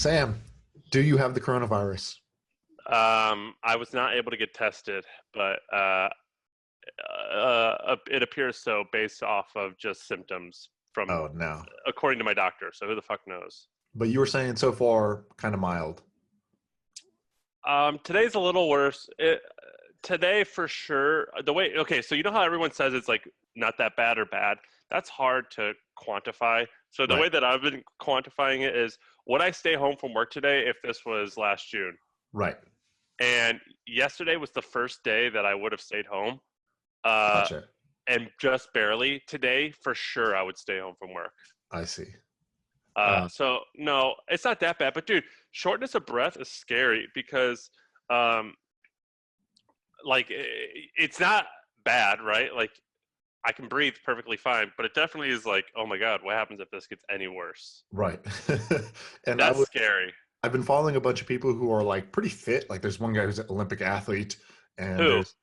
Sam, do you have the coronavirus? I was not able to get tested, but it appears so based off of just symptoms from, Oh, no. according to my doctor. So who the fuck knows? But you were saying so far kind of mild. Today's a little worse. Today for sure. Okay, so you know how everyone says it's like not that bad or bad? That's hard to quantify. So the Right. way that I've been quantifying it is, would I stay home from work today if this was last June? Right. And yesterday was the first day that I would have stayed home. Uh, Gotcha. and just barely. Today, for sure, I would stay home from work. I see. Uh, So no, it's not that bad. But dude, shortness of breath is scary because, um, like, it's not bad, right? Like, I can breathe perfectly fine, but it definitely is like, oh my god, what happens if this gets any worse? right. And That's scary. I've been following a bunch of people who are like pretty fit. Like there's one guy who's an Olympic athlete, and Who? there's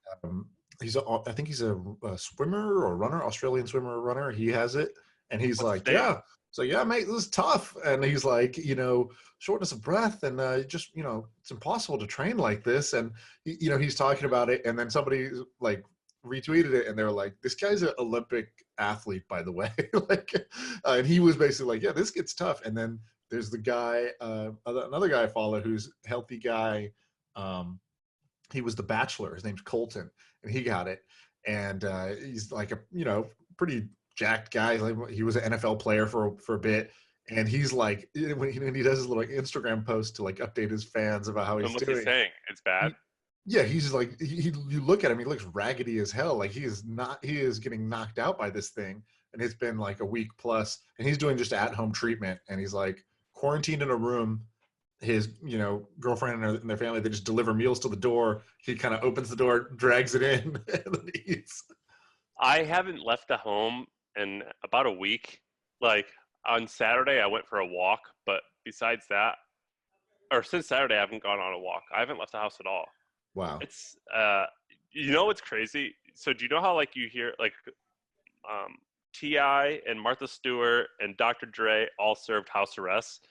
I think he's a swimmer or runner, Australian swimmer or runner. He has it, and he's What's his like, name? yeah. So yeah, mate, this is tough. And he's like, shortness of breath, and just it's impossible to train like this. And he's talking about it, and then somebody like retweeted it, and they're like, this guy's an Olympic athlete, by the way. Like, and he was basically like, yeah, this gets tough. And then there's the guy, another guy I follow who's a healthy guy. He was the Bachelor. His name's Colton, and he got it. And he's like a pretty jacked guy. Like, he was an NFL player for a bit, and he's like when he does his little Instagram post to like update his fans about how And he's what's he doing. saying? It's bad. Yeah, he's like you look at him, he looks raggedy as hell. Like he is getting knocked out by this thing, and it's been like a week plus, and he's doing just at-home treatment, and he's like quarantined in a room. His girlfriend and their family, they just deliver meals to the door. He kind of opens the door, drags it in, and then eats. I haven't left the home in about a week. Like on Saturday, I went for a walk, but besides that, or since Saturday, I haven't gone on a walk. I haven't left the house at all. Wow. It's what's crazy? So do you know how like you hear like um, Ti and Martha Stewart and Dr. Dre all served house arrests,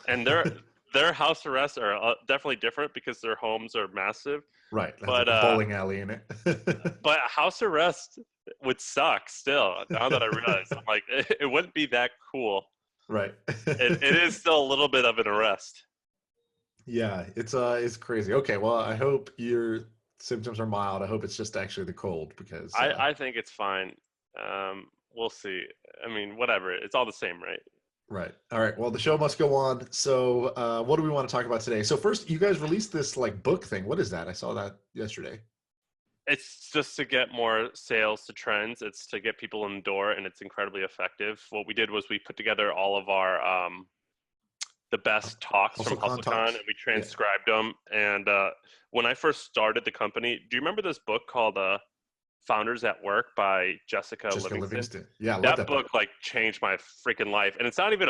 and their house arrests are definitely different because their homes are massive. Right. It has like But a bowling alley in it. but house arrest would suck still. Now that I realize, I'm like, it wouldn't be that cool. Right. It is still a little bit of an arrest. Yeah, it's crazy. Okay, well, I hope your symptoms are mild. I hope it's just actually the cold because I think it's fine. We'll see. I mean, whatever. It's all the same, right? right. All right. Well, the show must go on. So, what do we want to talk about today? So, first, you guys released this like book thing. What is that? I saw that yesterday. It's just to get more sales to trends. It's to get people in the door, and it's incredibly effective. What we did was we put together all of our the best talks from HustleCon HustleCon, talks. and we Yeah. transcribed them. And when I first started the company, do you remember this book called "Founders at Work" by Jessica Jessica Livingston? Livingston. Yeah, I love That that book. book like changed my freaking life. And it's not even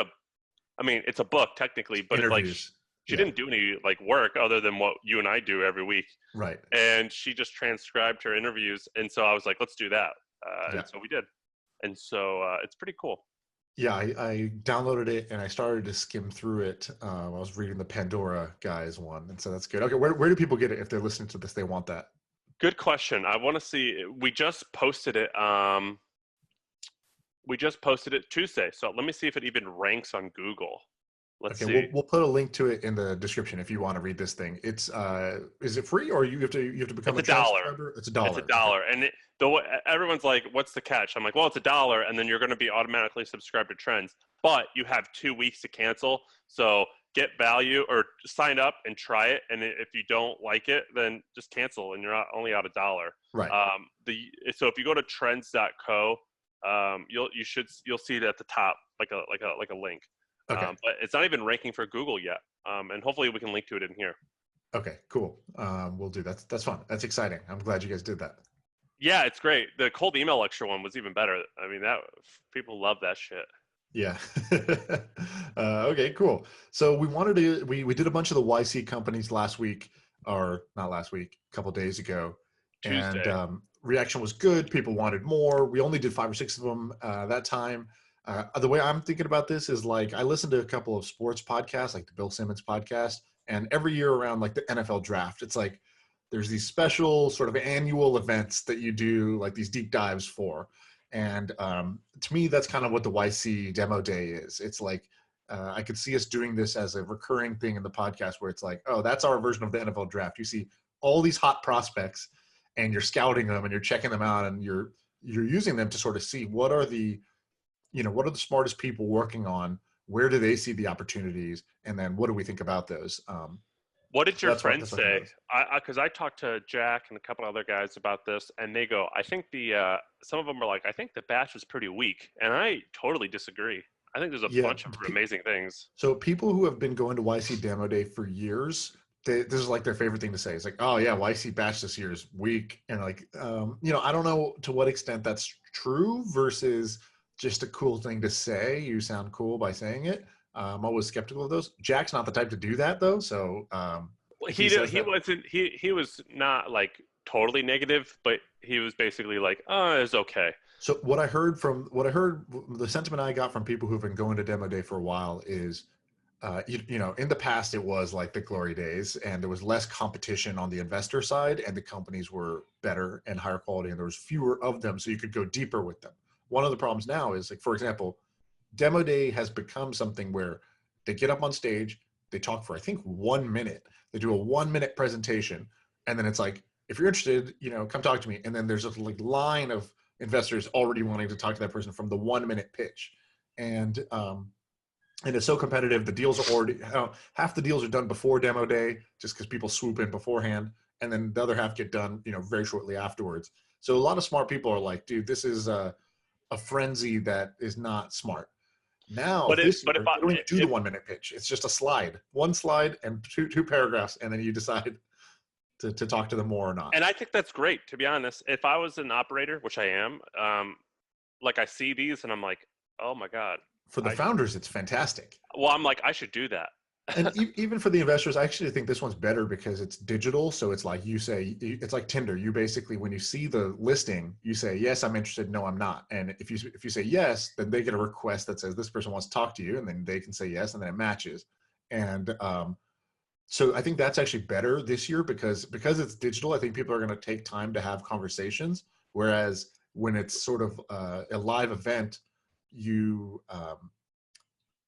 I mean, it's a book technically, but it's like Interviews. she Yeah. didn't do any like work other than what you and I do every week. Right. And she just transcribed her interviews. And so I was like, let's do that. Yeah. And so we did. And so it's pretty cool. Yeah, I downloaded it and I started to skim through it. I was reading the Pandora guys one, and so that's good. Okay, where do people get it if they're listening to this? They want that. Good question. I want to see. We just posted it. We just posted it Tuesday. So let me see if it even ranks on Google. Let's Okay, see. we'll put a link to it in the description if you want to read this thing. It's is it free or you have to become It's a a dollar. transcriber? It's $1. It's a Okay. dollar. And everyone's like, what's the catch? I'm like, well, it's a dollar, and then you're going to be automatically subscribed to Trends. But you have 2 weeks to cancel. So get value or sign up and try it. And if you don't like it, then just cancel, and you're only out a dollar. Right. So if you go to trends.co, you'll see it at the top, like a link. Okay. But it's not even ranking for Google yet. And hopefully we can link to it in here. Okay, cool. We'll do that. That's fun. That's exciting. I'm glad you guys did that. Yeah, it's great. The cold email lecture one was even better. I mean, that people love that shit. Yeah. Okay, cool. So we did a bunch of the YC companies last week, or not last week, a couple days ago. Tuesday. And reaction was good. People wanted more. We only did 5 or 6 of them that time. The way I'm thinking about this is like I listen to a couple of sports podcasts, like the Bill Simmons podcast, and every year around like the NFL draft, it's like there's these special sort of annual events that you do, like these deep dives for. And to me, that's kind of what the YC demo day is. It's like I could see us doing this as a recurring thing in the podcast where it's like, oh, that's our version of the NFL draft. You see all these hot prospects and you're scouting them and you're checking them out and you're using them to sort of see what are the what are the smartest people working on, where do they see the opportunities, and then what do we think about those. What did So your that's what friends that's what I think say? about this. Because I talked to Jack and a couple other guys about this, and they go, I think some of them are like, I think the batch was pretty weak, and I totally disagree. I think there's a Yeah, bunch of amazing things. so people who have been going to YC demo day for years, this is like their favorite thing to say. It's like, oh yeah, YC batch this year is weak, and like I don't know to what extent that's true versus just a cool thing to say. You sound cool by saying it. I'm always skeptical of those. Jack's not the type to do that though, so Well, if he says he that. wasn't he was not like totally negative, but he was basically like, oh, it's okay. So the sentiment I got from people who've been going to demo day for a while is, in the past it was like the glory days, and there was less competition on the investor side, and the companies were better and higher quality, and there was fewer of them, so you could go deeper with them. One of the problems now is, like, for example, demo day has become something where they get up on stage, they talk for I think 1 minute, they do a 1 minute presentation, and then it's like, if you're interested, come talk to me, and then there's a like line of investors already wanting to talk to that person from the 1 minute pitch, and it's so competitive. The deals are already half the deals are done before demo day, just because people swoop in beforehand, and then the other half get done, very shortly afterwards. So a lot of smart people are like, dude, this is a frenzy that is not smart. Now this But year, they don't even do the 1 minute pitch. It's just a slide, one slide and two paragraphs, and then you decide to talk to them more or not. and I think that's great, to be honest. If I was an operator, which I am, like I see these and I'm like, oh my god, For the I should. founders, it's fantastic. Well, I'm like, I should do that. And even for the investors, I actually think this one's better because it's digital. So it's like it's like Tinder. You basically, when you see the listing, you say, yes, I'm interested. No, I'm not. And if you say yes, then they get a request that says this person wants to talk to you, and then they can say yes, and then it matches. And so I think that's actually better this year because it's digital. I think people are going to take time to have conversations. Whereas when it's sort of a live event, you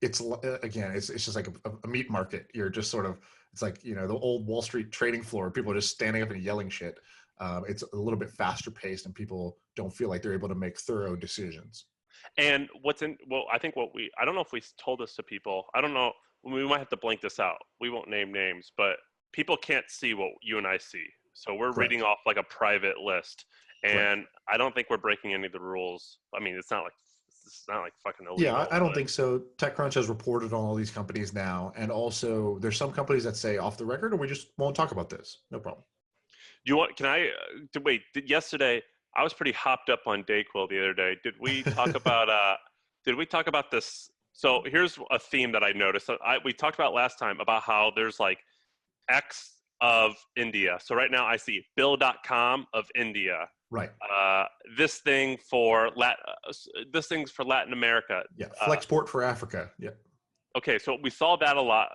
it's again, it's just like a meat market. You're just sort of, it's like, the old Wall Street trading floor. People are just standing up and yelling shit. It's a little bit faster paced, and people don't feel like they're able to make thorough decisions. And I think I don't know if we told this to people. I don't know. We might have to blank this out. We won't name names, but people can't see what you and I see. So we're reading Correct. off like a private list. Correct. And I don't think we're breaking any of the rules. I mean, it's not like fucking Yeah, illegal. I don't But think so. TechCrunch has reported on all these companies now, and also there's some companies that say off the record, and we just won't talk about this. No problem. you want? Can I? Wait. Yesterday, I was pretty hopped up on Dayquil the other day. Did we talk about? Did we talk about this? So here's a theme that I noticed. We talked about last time about how there's like X of India. So right now I see Bill.com of India. Right. This thing's for Latin America. Yeah. Flexport for Africa. Yeah. Okay, so we saw that a lot.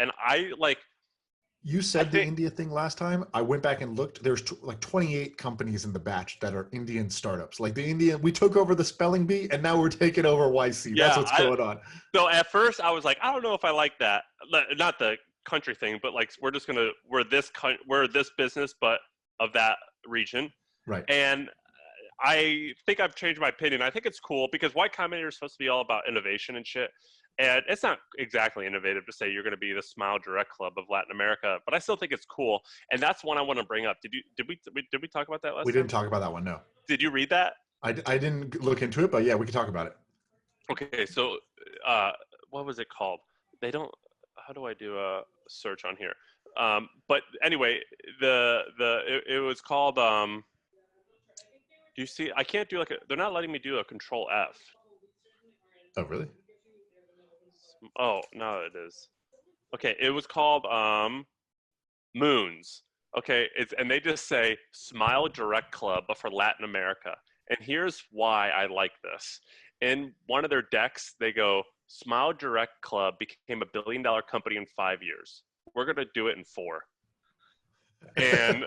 And You I said the think, India thing last time. I went back and looked. There's like 28 companies in the batch that are Indian startups. Like we took over the spelling bee, and now we're taking over YC. That's yeah. what's going on. So at first I was like, I don't know if I like that. Not the country thing, but like we're this business, but of that region. Right. And I think I've changed my opinion. I think it's cool because Y Combinator is supposed to be all about innovation and shit. And it's not exactly innovative to say you're going to be the Smile Direct Club of Latin America, but I still think it's cool. And that's one I want to bring up. Did we talk about that last We time? didn't talk about that one. No. Did you read that? I didn't look into it, but yeah, we can talk about it. Okay, so what was it called? They don't. How do I do a search on here? But anyway, it was called. Do you see? I can't do they're not letting me do a Control F. Oh, really? Oh no, it is. Okay, it was called Moons. Okay, and they just say Smile Direct Club, but for Latin America. And here's why I like this. in one of their decks, they go, Smile Direct Club became $1 billion company in 5 years. We're going to do it in 4. And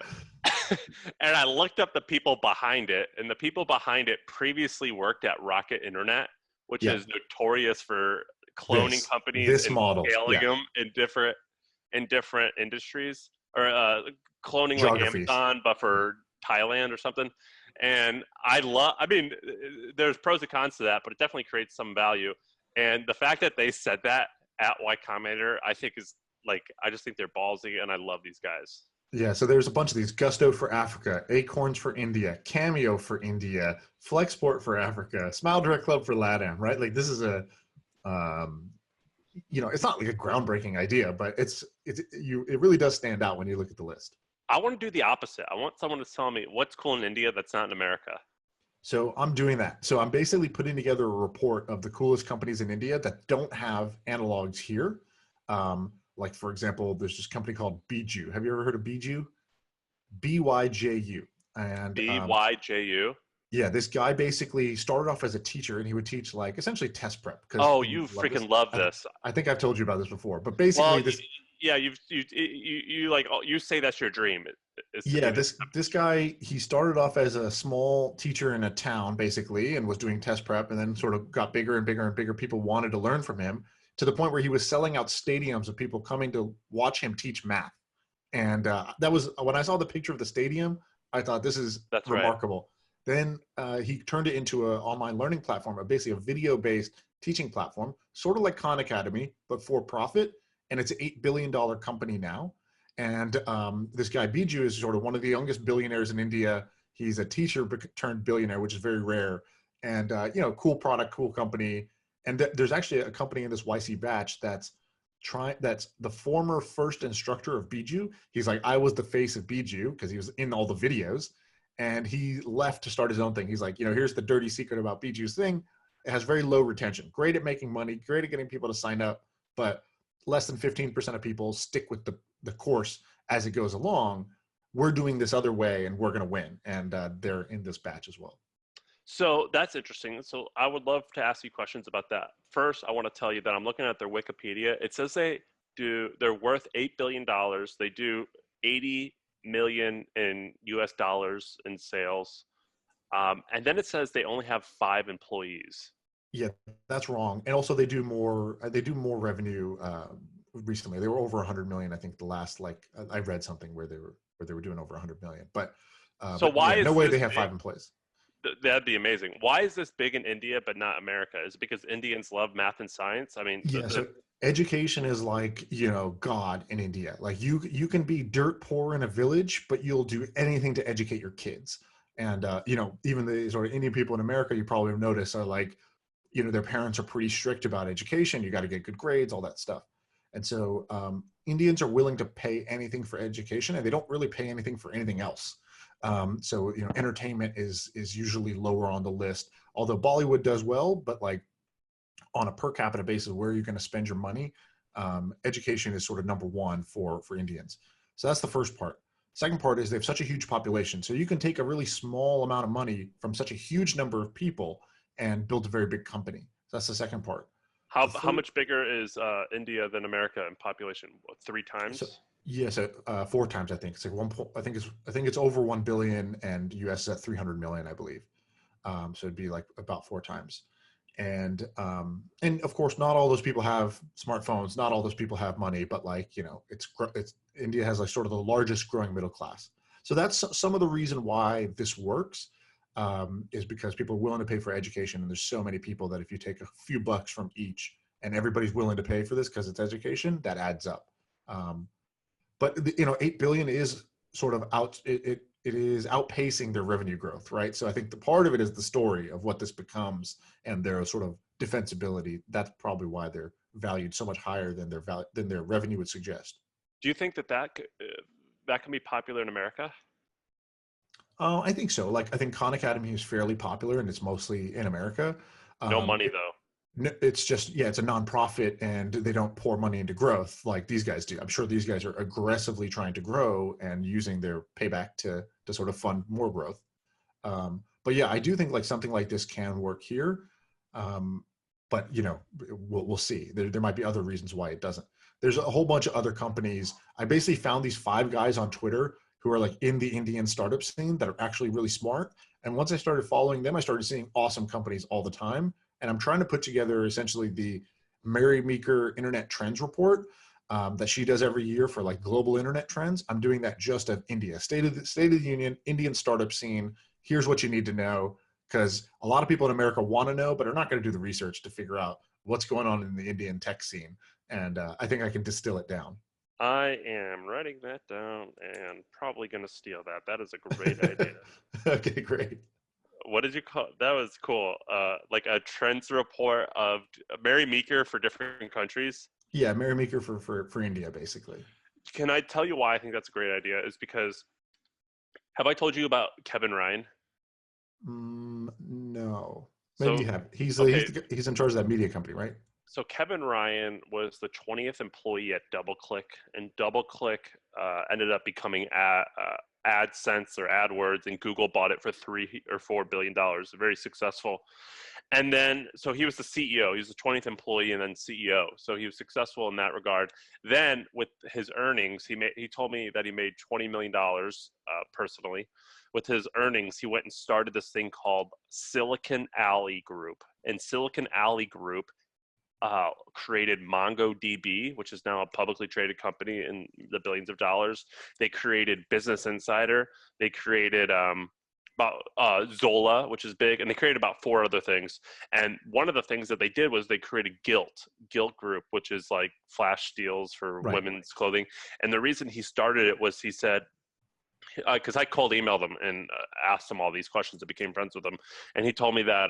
and I looked up the people behind it, and the people behind it previously worked at Rocket Internet, which is notorious for cloning companies this and model, scaling them in different industries, or cloning like geographies. Amazon, but for Thailand or something. And I mean, there's pros and cons to that, but it definitely creates some value. And the fact that they said that at Y Combinator, I think is like, I just think they're ballsy, and I love these guys. Yeah, so there's a bunch of these: Gusto for Africa, Acorns for India, Cameo for India, Flexport for Africa, Smile Direct Club for LATAM, right? Like this is a, it's not like a groundbreaking idea, but it really does stand out when you look at the list. I want to do the opposite. I want someone to tell me what's cool in India that's not in America. So I'm doing that. So I'm basically putting together a report of the coolest companies in India that don't have analogs here. Like, for example, there's this company called Biju. Have you ever heard of Biju? BYJU. And BYJU? Yeah, this guy basically started off as a teacher, and he would teach like essentially test prep. Oh, you freaking love this. I think I've told you about this before, but basically you say that's your dream. This guy, he started off as a small teacher in a town basically, and was doing test prep, and then sort of got bigger and bigger and bigger. People wanted to learn from him, to the point where he was selling out stadiums of people coming to watch him teach math. And that was when I saw the picture of the stadium, I thought that's remarkable. Right. Then he turned it into an online learning platform, basically a video-based teaching platform, sort of like Khan Academy, but for profit. And it's an $8 billion company now. And this guy Biju is sort of one of the youngest billionaires in India. He's a teacher turned billionaire, which is very rare. And cool product, cool company. And there's actually a company in this YC batch that's the former first instructor of Biju. He's like, I was the face of Biju because he was in all the videos, and he left to start his own thing. He's like, here's the dirty secret about Biju's thing. It has very low retention, great at making money, great at getting people to sign up, but less than 15% of people stick with the course as it goes along. We're doing this other way, and we're going to win. And they're in this batch as well. So that's interesting. So I would love to ask you questions about that. First, I want to tell you that I'm looking at their Wikipedia. It says they're worth $8 billion. They do 80 million in US dollars in sales. And then it says they only have 5 employees. Yeah, that's wrong. And also they do more revenue recently. They were over 100 million. I think the last, I read something where they were doing over 100 million, but no way they have 5 employees. That'd be amazing. Why is this big in India but not America? Is it because Indians love math and science? I mean, so education is like, God in India. Like you can be dirt poor in a village, but you'll do anything to educate your kids. And even the sort of Indian people in America, you probably have noticed, are like, their parents are pretty strict about education. You got to get good grades, all that stuff. And so Indians are willing to pay anything for education, and they don't really pay anything for anything else. So entertainment is usually lower on the list, although Bollywood does well, but like on a per capita basis, where you're going to spend your money, education is sort of number one for Indians. So that's the first part. Second part is they have such a huge population. So you can take a really small amount of money from such a huge number of people and build a very big company. So that's the second part. How much bigger is India than America in population? What, 3 times? So 4 times, I think. It's like I think it's over 1 billion, and US is at 300 million, I believe. So it'd be like about 4 times. And of course, not all those people have smartphones. Not all those people have money, but it's India has like sort of the largest growing middle class. So that's some of the reason why this works, is because people are willing to pay for education. And there's so many people that if you take a few bucks from each and everybody's willing to pay for this because it's education, that adds up. But 8 billion is sort of it is outpacing their revenue growth, right? So I think the part of it is the story of what this becomes and their sort of defensibility. That's probably why they're valued so much higher than their revenue would suggest. Do you think that can be popular in America? I think so. Like, I think Khan Academy is fairly popular, and it's mostly in America. No money though. It's just, it's a nonprofit, and they don't pour money into growth like these guys do. I'm sure these guys are aggressively trying to grow and using their payback to sort of fund more growth. But yeah, I do think like something like this can work here. But we'll see. There might be other reasons why it doesn't. There's a whole bunch of other companies. I basically found these 5 guys on Twitter who are like in the Indian startup scene that are actually really smart. And once I started following them, I started seeing awesome companies all the time. And I'm trying to put together essentially the Mary Meeker Internet Trends Report that she does every year for like global internet trends. I'm doing that just of India, State of the Union, Indian startup scene. Here's what you need to know, because a lot of people in America want to know, but are not going to do the research to figure out what's going on in the Indian tech scene. And I think I can distill it down. I am writing that down and probably going to steal that. That is a great idea. Okay, great. What did you call that? Was cool. Like a trends report of Mary Meeker for different countries. Yeah, Mary Meeker for India, basically. Can I tell you why I think that's a great idea? Is because, have I told you about Kevin Ryan? No, maybe So, you have. okay, He's in charge of that media company, right? so Kevin Ryan was the 20th employee at DoubleClick, and DoubleClick ended up becoming AdSense or AdWords, and Google bought it for $3 or $4 billion. Very successful. And then, so he was the CEO. He was the 20th employee and then CEO. So he was successful in that regard. Then, with his earnings, he told me that he made $20 million personally. With his earnings, he went and started this thing called Silicon Alley Group. And Silicon Alley Group created MongoDB, which is now a publicly traded company in the billions of dollars. They created Business Insider. They created Zola, which is big, and they created about 4 other things. And one of the things that they did was they created Gilt Group, which is like flash deals for Right. women's clothing. And the reason he started it was, he said, because I cold emailed him and asked him all these questions and became friends with him. And he told me that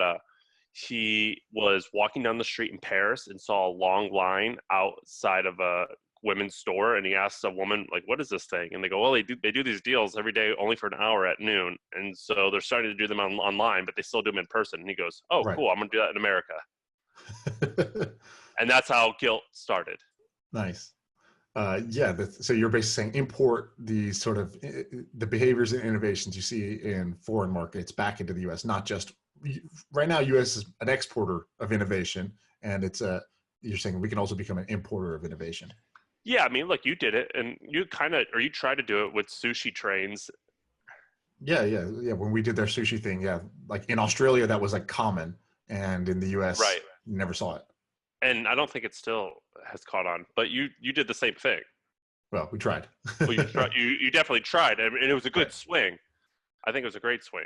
he was walking down the street in Paris and saw a long line outside of a women's store, and he asked a woman, like, what is this thing? And they go, well, they do these deals every day only for an hour at noon, and so they're starting to do them online, but they still do them in person. And he goes, oh, Right. cool, I'm gonna do that in America. And that's how Gilt started. Nice. Yeah, so you're basically saying import the sort of the behaviors and innovations you see in foreign markets back into the U.S. Not just right now. U.S. is an exporter of innovation, and you're saying we can also become an importer of innovation. Yeah, I mean, look, you did it, and you tried to do it with sushi trains. Yeah. When we did their sushi thing, yeah, like in Australia that was like common, and in the U.S. Right. you never saw it. And I don't think it still has caught on, but you did the same thing. Well, we tried. Well, you definitely tried, and it was a good Right. swing. I think it was a great swing.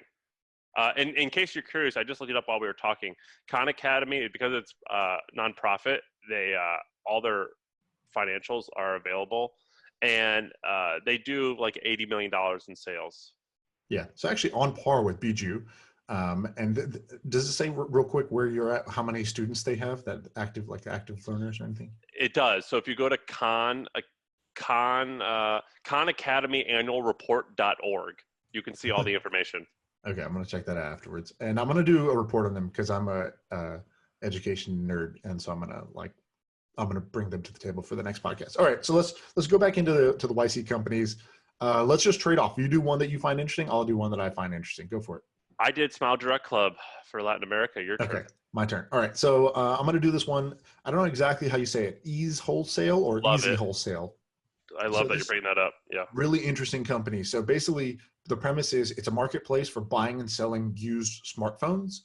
And in case you're curious, I just looked it up while we were talking. Khan Academy, because it's nonprofit, they all their financials are available, and they do like $80 million in sales. Yeah, so actually on par with Bijou. And does it say real quick where you're at, how many students they have that active learners or anything? It does. So if you go to Khan Academy Annual Report.org, you can see all the information. Okay, I'm going to check that out afterwards. And I'm going to do a report on them because I'm a education nerd. And so I'm going to bring them to the table for the next podcast. All right, so let's go back into the YC companies. Let's just trade off. You do one that you find interesting. I'll do one that I find interesting. Go for it. I did Smile Direct Club for Latin America. Your turn. Okay, my turn. All right, so I'm going to do this one. I don't know exactly how you say it. Ease Wholesale or Love Easy it. Wholesale. I love that you're bringing that up. Yeah. Really interesting company. So basically, the premise is it's a marketplace for buying and selling used smartphones.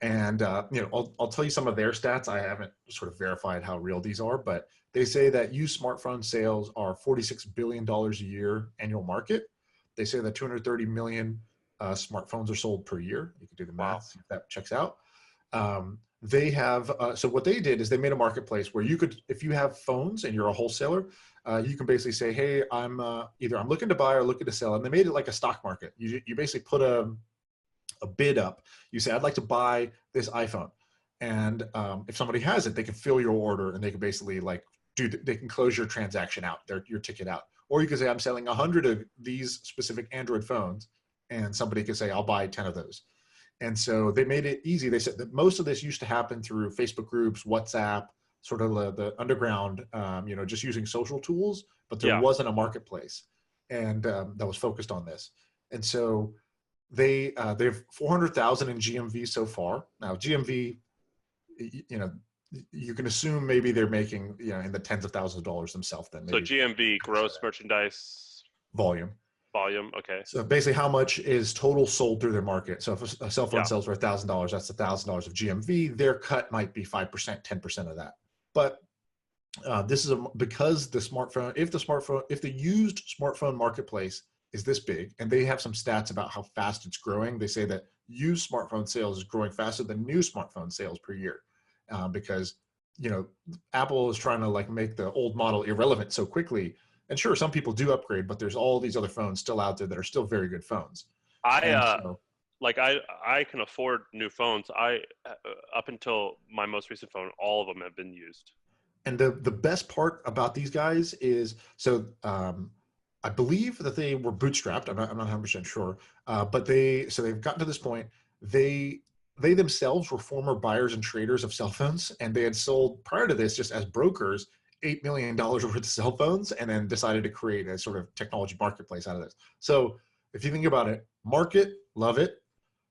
And I'll tell you some of their stats. I haven't sort of verified how real these are, but they say that used smartphone sales are $46 billion a year annual market. They say that 230 million smartphones are sold per year. You can do the math, see if that checks out. They have, so what they did is they made a marketplace where you could, if you have phones and you're a wholesaler, you can basically say, hey, I'm looking to buy or looking to sell. And they made it like a stock market. You basically put a bid up. You say, I'd like to buy this iPhone. And if somebody has it, they can fill your order and they can basically they can close your transaction out, your ticket out. Or you can say, I'm selling 100 of these specific Android phones. And somebody could say, I'll buy 10 of those. And so they made it easy. They said that most of this used to happen through Facebook groups, WhatsApp, sort of the underground, just using social tools, but there wasn't a marketplace and that was focused on this. And so they have 400,000 in GMV so far. Now GMV, you know, you can assume maybe they're making, you know, in the tens of thousands of dollars themselves. Then So maybe GMV, gross merchandise volume. volume. Okay. So basically, how much is total sold through their market? So if a cell phone Yeah. sells for $1,000, that's $1,000 of GMV. Their cut might be 5%, 10% of that. But this is because the smartphone, if the used smartphone marketplace is this big, and they have some stats about how fast it's growing. They say that used smartphone sales is growing faster than new smartphone sales per year, because you know Apple is trying to like make the old model irrelevant so quickly. And sure, some people do upgrade, but there's all these other phones still out there that are still very good phones. I And so, like I can afford new phones. I up until my most recent phone, all of them have been used. and the best part about these guys is so I believe that they were bootstrapped. I'm not 100% sure, but they've gotten to this point. They they themselves were former buyers and traders of cell phones, and they had sold prior to this just as brokers $8 million worth of cell phones, and then decided to create a sort of technology marketplace out of this. So if you think about it, market, love it.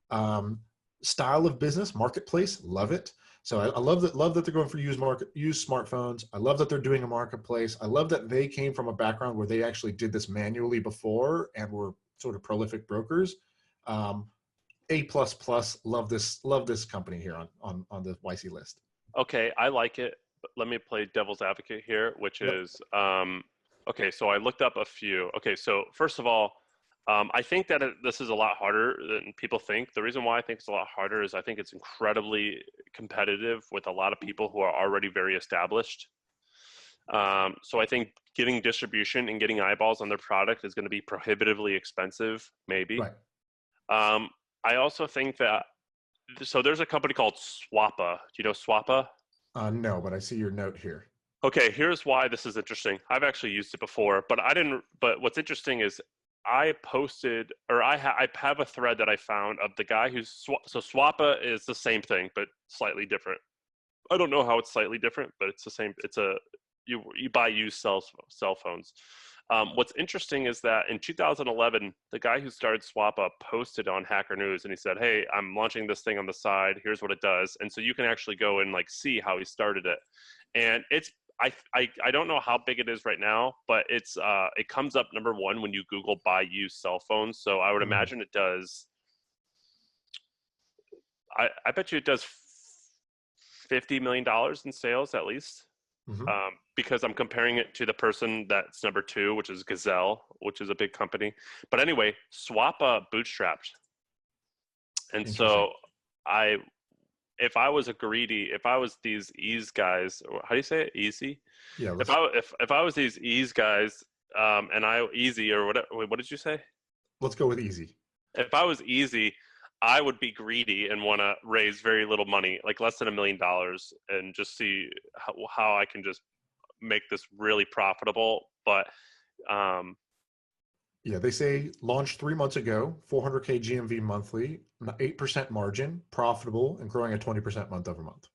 Um, Style of business, marketplace, love it. So I love that they're going for used smartphones. I love that they're doing a marketplace. I love that they came from a background where they actually did this manually before and were sort of prolific brokers. Um, A plus plus. Love this company here on the YC list. Okay, I like it. But let me play devil's advocate here, which Yep. is okay. So I looked up a few. Okay, so first of all, I think that this is a lot harder than people think. The reason why I think it's a lot harder is I think it's incredibly competitive with a lot of people who are already very established. So I think getting distribution and getting eyeballs on their product is going to be prohibitively expensive, maybe. Right. Um, I also think that so there's a company called Swappa. Do you know Swappa? No, but I see your note here. Okay, here's why this is interesting. I've actually used it before, but I didn't. But what's interesting is I posted, or I have a thread that I found of the guy who's so Swappa is the same thing but slightly different. I don't know how it's slightly different, but it's the same. It's a you buy used cell phones. What's interesting is that in 2011, the guy who started SwapUp posted on Hacker News, and he said, "Hey, I'm launching this thing on the side. Here's what it does." And so you can actually go and like see how he started it. And it's I don't know how big it is right now, but it's it comes up number one when you Google buy used cell phones. So I would Mhm. imagine it does. I bet you it does $50 million in sales at least. Mhm. Because I'm comparing it to the person that's number two, which is Gazelle, which is a big company. But anyway, Swappa bootstrapped, and Interesting. so I, if I was these ease guys, or how do you say it, easy? Yeah. If I was these ease guys, and I easy or whatever, wait, what did you say? Let's go with easy. If I was easy, I would be greedy and want to raise very little money, like less than $1 million, and just see how I can just make this really profitable. But um, Yeah, they say launched 3 months ago, 400K GMV monthly, 8% margin, profitable, and growing at 20% month over month.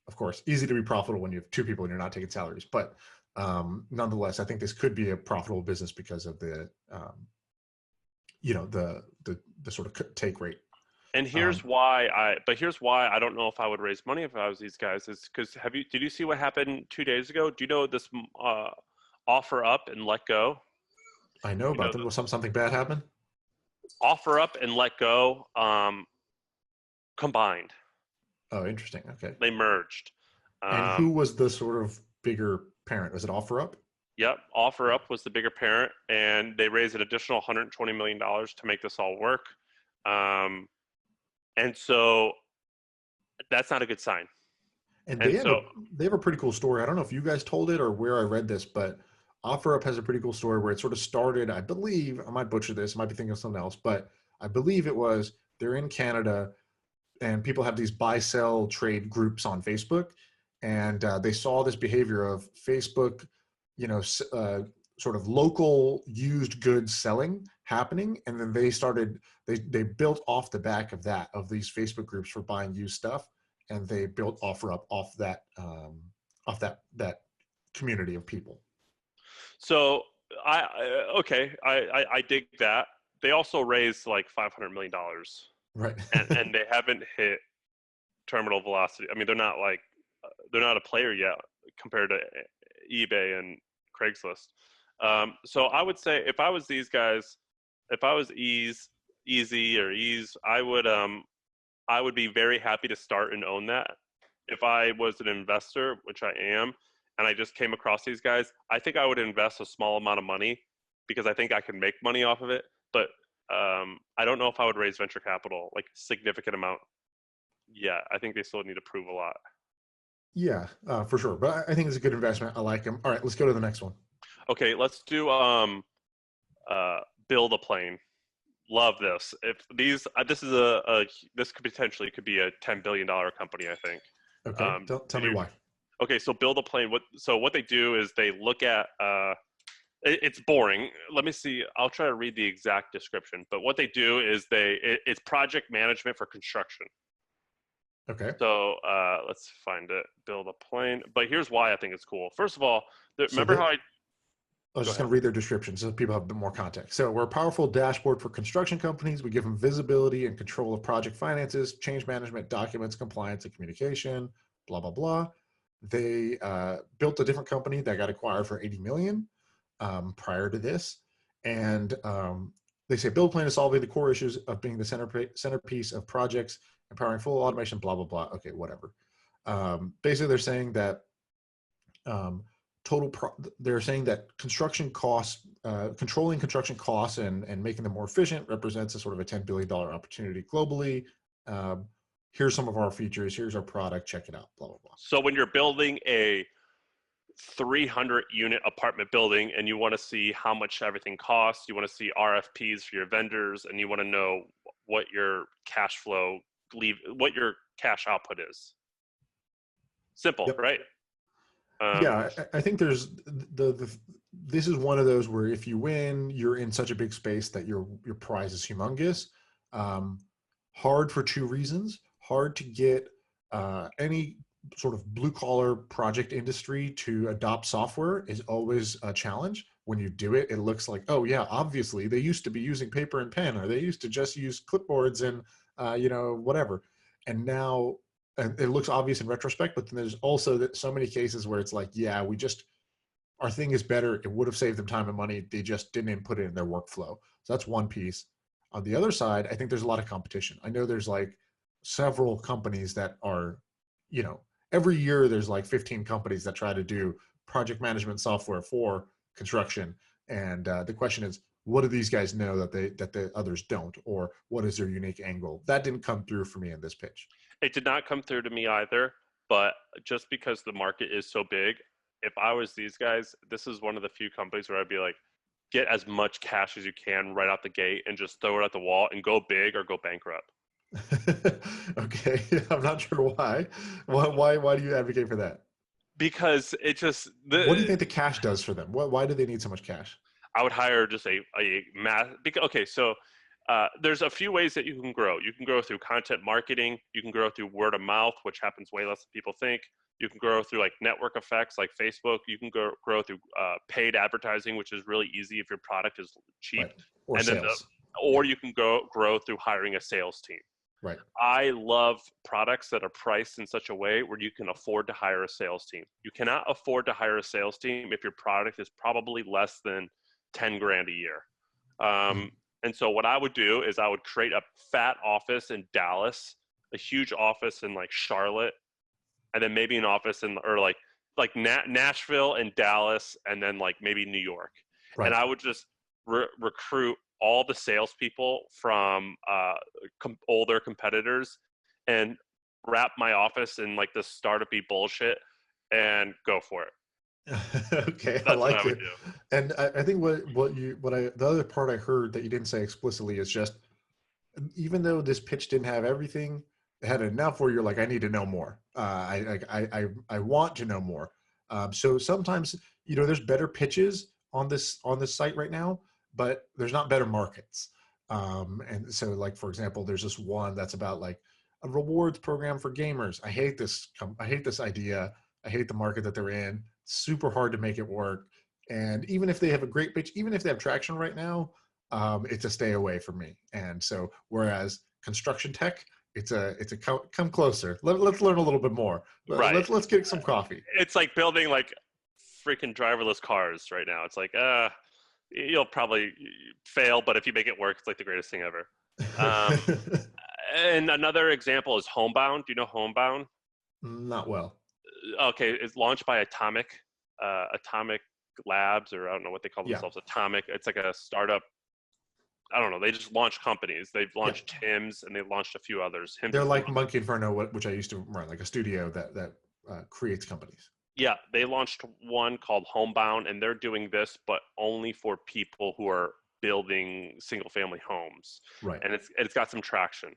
Of course, easy to be profitable when you have two people and you're not taking salaries. But nonetheless, I think this could be a profitable business because of the, the sort of take rate. and Um, here's why I don't know if I would raise money if I was these guys. Is because did you see what happened 2 days ago? Do you know this offer up and let go? I know You know about them. the Will something bad happen? offer up and let go combined. Oh, interesting. Okay. They merged. And Um, who was the sort of bigger parent? Was it OfferUp? Yep, Yeah. OfferUp was the bigger parent, and they raised an additional $120 million to make this all work. Um, and so that's not a good sign. And And so, they have a pretty cool story. I don't know if you guys told it or where I read this, but OfferUp has a pretty cool story where it sort of started. I believe I might butcher this. I might be thinking of something else, but I believe it was they're in Canada and people have these buy sell trade groups on Facebook, and they saw this behavior of Facebook, you know, sort of local used goods selling happening, and then they built off the back of that of these Facebook groups for buying used stuff, and they built OfferUp off that community of people. so okay, I dig that. They also raised like $500 million, Right. and they haven't hit. terminal velocity. I mean, they're not a player yet compared to eBay and Craigslist. So I would say if I was these guys, if I was Easy or Ease, I would be very happy to start and own that. If I was an investor, which I am, and I just came across these guys, I think I would invest a small amount of money because I think I can make money off of it. But I don't know if I would raise venture capital, like significant amount. Yeah, I think they still need to prove a lot. Yeah, for sure. But I think it's a good investment. I like him. All right, let's go to the next one. Okay, let's do build a plane. Love this. If these this is this could potentially could be a $10 billion company, I think. Okay, tell me why. Okay, so build a plane. What they do is they look at it's boring. Let me see. I'll try to read the exact description. But what they do is it's project management for construction. Okay. So let's find it. Build a plane. But here's why I think it's cool. First of all, remember how I was just going to read their description so people have a bit more context. So we're a powerful dashboard for construction companies. We give them visibility and control of project finances, change management, documents, compliance, and communication, blah, blah, blah. They built a different company that got acquired for 80 million prior to this. And they say build plan is solving the core issues of being the centerpiece of projects, empowering full automation, blah, blah, blah. Okay, whatever. Basically, they're saying that they're saying that construction costs, controlling construction costs and making them more efficient represents a sort of a $10 billion opportunity globally. Here's some of our features. Here's our product. Check it out. Blah, blah, blah. So when you're building a 300 unit apartment building and you want to see how much everything costs, you want to see RFPs for your vendors, and you want to know what your cash flow what your cash output is. Simple, Yep. right? Yeah, I think there's this is one of those where if you win, you're in such a big space that your prize is humongous. Hard for two reasons. Hard to get any sort of blue collar project industry to adopt software is always a challenge. When you do it, it looks like, oh yeah, obviously they used to be using paper and pen, or they used to just use clipboards and whatever. And now it looks obvious in retrospect, but then there's also so many cases where it's like, yeah, our thing is better. It would have saved them time and money. They just didn't input it in their workflow. So that's one piece. On the other side, I think there's a lot of competition. I know there's like several companies that are, every year there's like 15 companies that try to do project management software for construction. And the question is, what do these guys know that the others don't, or what is their unique angle? That didn't come through for me in this pitch. It did not come through to me either, but just because the market is so big, if I was these guys, this is one of the few companies where I'd be like, get as much cash as you can right out the gate and just throw it at the wall and go big or go bankrupt. Okay, I'm not sure why. Why do you advocate for that? Because it just what do you think the cash does for them? Why do they need so much cash? I would hire just a math. Okay, so there's a few ways that you can grow. You can grow through content marketing. You can grow through word of mouth, which happens way less than people think. You can grow through like network effects like Facebook. You can grow through paid advertising, which is really easy if your product is cheap. Right. Or and sales. Or you can grow through hiring a sales team. Right. I love products that are priced in such a way where you can afford to hire a sales team. You cannot afford to hire a sales team if your product is probably less than 10 grand a year. And so what I would do is I would create a fat office in Dallas, a huge office in like Charlotte, and then maybe an office like Nashville and Dallas, and then like maybe New York. Right. And I would just recruit all the salespeople from older competitors and wrap my office in like this startup-y bullshit and go for it. Okay, I like it. And I think the other part I heard that you didn't say explicitly is just, even though this pitch didn't have everything, it had enough where you're like, I need to know more. I want to know more. So sometimes, there's better pitches on this site right now, but there's not better markets. And so, like, for example, there's this one that's about like a rewards program for gamers. I hate this idea. I hate the market that they're in. Super hard to make it work. And even if they have a great pitch, even if they have traction right now, it's a stay away from me. And so, whereas construction tech, It's a come closer. Let's learn a little bit more. Right. Let's get some coffee. It's like building like freaking driverless cars right now. It's like, you'll probably fail, but if you make it work, it's like the greatest thing ever. Um, and another example is Homebound. Do you know Homebound? Not well. Okay, it's launched by Atomic Labs, or I don't know what they call Yeah. themselves. Atomic. It's like a startup. I don't know. They just launch companies. They've launched Hims, and they've launched a few others. Hims They're like Monkey Inferno, which I used to run, like a studio that creates companies. Yeah, they launched one called Homebound, and they're doing this, but only for people who are building single-family homes. Right. And it's got some traction.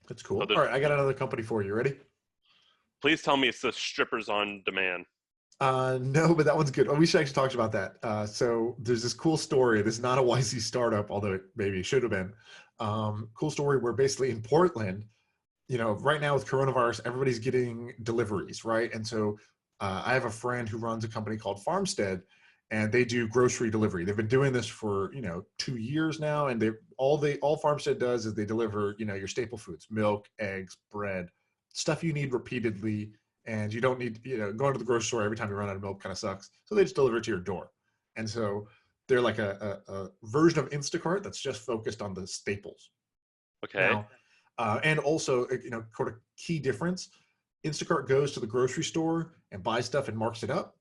That's cool. So All right, I got another company for you. Ready? Please tell me it's the Strippers on Demand. No, but that one's good. Oh, we should actually talk about that. So there's this cool story. This is not a YC startup, although it maybe should have been. Cool story where basically in Portland, right now with coronavirus, everybody's getting deliveries, right? And so I have a friend who runs a company called Farmstead, and they do grocery delivery. They've been doing this for 2 years now, and all Farmstead does is they deliver your staple foods: milk, eggs, bread, stuff you need repeatedly. And you don't need, going to the grocery store every time you run out of milk kind of sucks. So they just deliver it to your door. And so they're like a version of Instacart that's just focused on the staples. Okay. Now, and also, sort of key difference, Instacart goes to the grocery store and buys stuff and marks it up.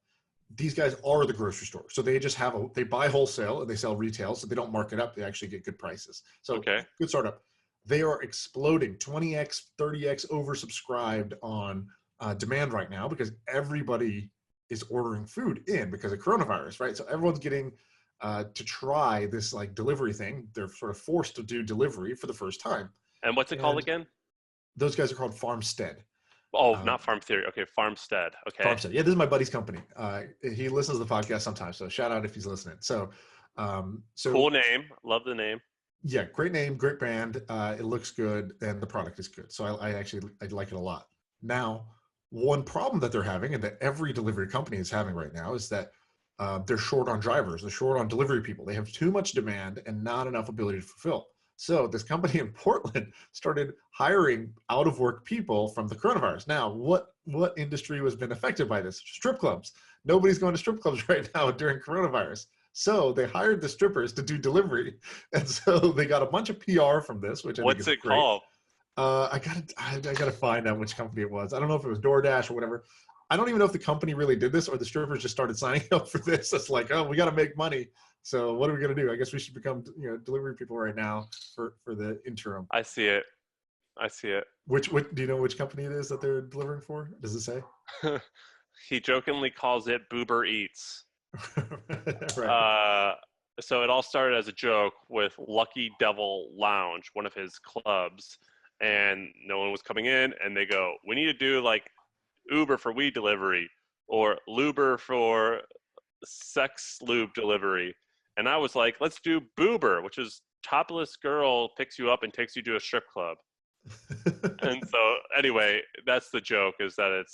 These guys are the grocery store. So they just they buy wholesale and they sell retail. So they don't mark it up. They actually get good prices. So good startup. They are exploding 20x, 30x oversubscribed on demand right now because everybody is ordering food in because of coronavirus, right? So everyone's getting to try this like delivery thing. They're sort of forced to do delivery for the first time. And what's it called again? Those guys are called Farmstead. Oh, not Farm Theory. Okay, Farmstead. Okay. Farmstead. Yeah, this is my buddy's company. He listens to the podcast sometimes, so shout out if he's listening. So cool name. Love the name. Yeah, great name, great brand. It looks good, and the product is good. So I like it a lot. Now, one problem that they're having, and that every delivery company is having right now, is that they're short on drivers. They're short on delivery people. They have too much demand and not enough ability to fulfill. So this company in Portland started hiring out-of-work people from the coronavirus. Now, what industry has been affected by this? Strip clubs. Nobody's going to strip clubs right now during coronavirus. So they hired the strippers to do delivery. And so they got a bunch of PR from this, which I think is great. What's it called? I gotta find out which company it was. I don't know if it was DoorDash or whatever. I don't even know if the company really did this or the strippers just started signing up for this. It's like, oh, we got to make money. So what are we gonna do? I guess we should become delivery people right now for the interim. I see it. Which do you know which company it is that they're delivering for? Does it say? He jokingly calls it Boober Eats. Right. So it all started as a joke with Lucky Devil Lounge, one of his clubs, and no one was coming in, and they go, we need to do like Uber for weed delivery or Luber for sex lube delivery. And I was like, let's do Boober, which is topless girl picks you up and takes you to a strip club. And so anyway, that's the joke, is that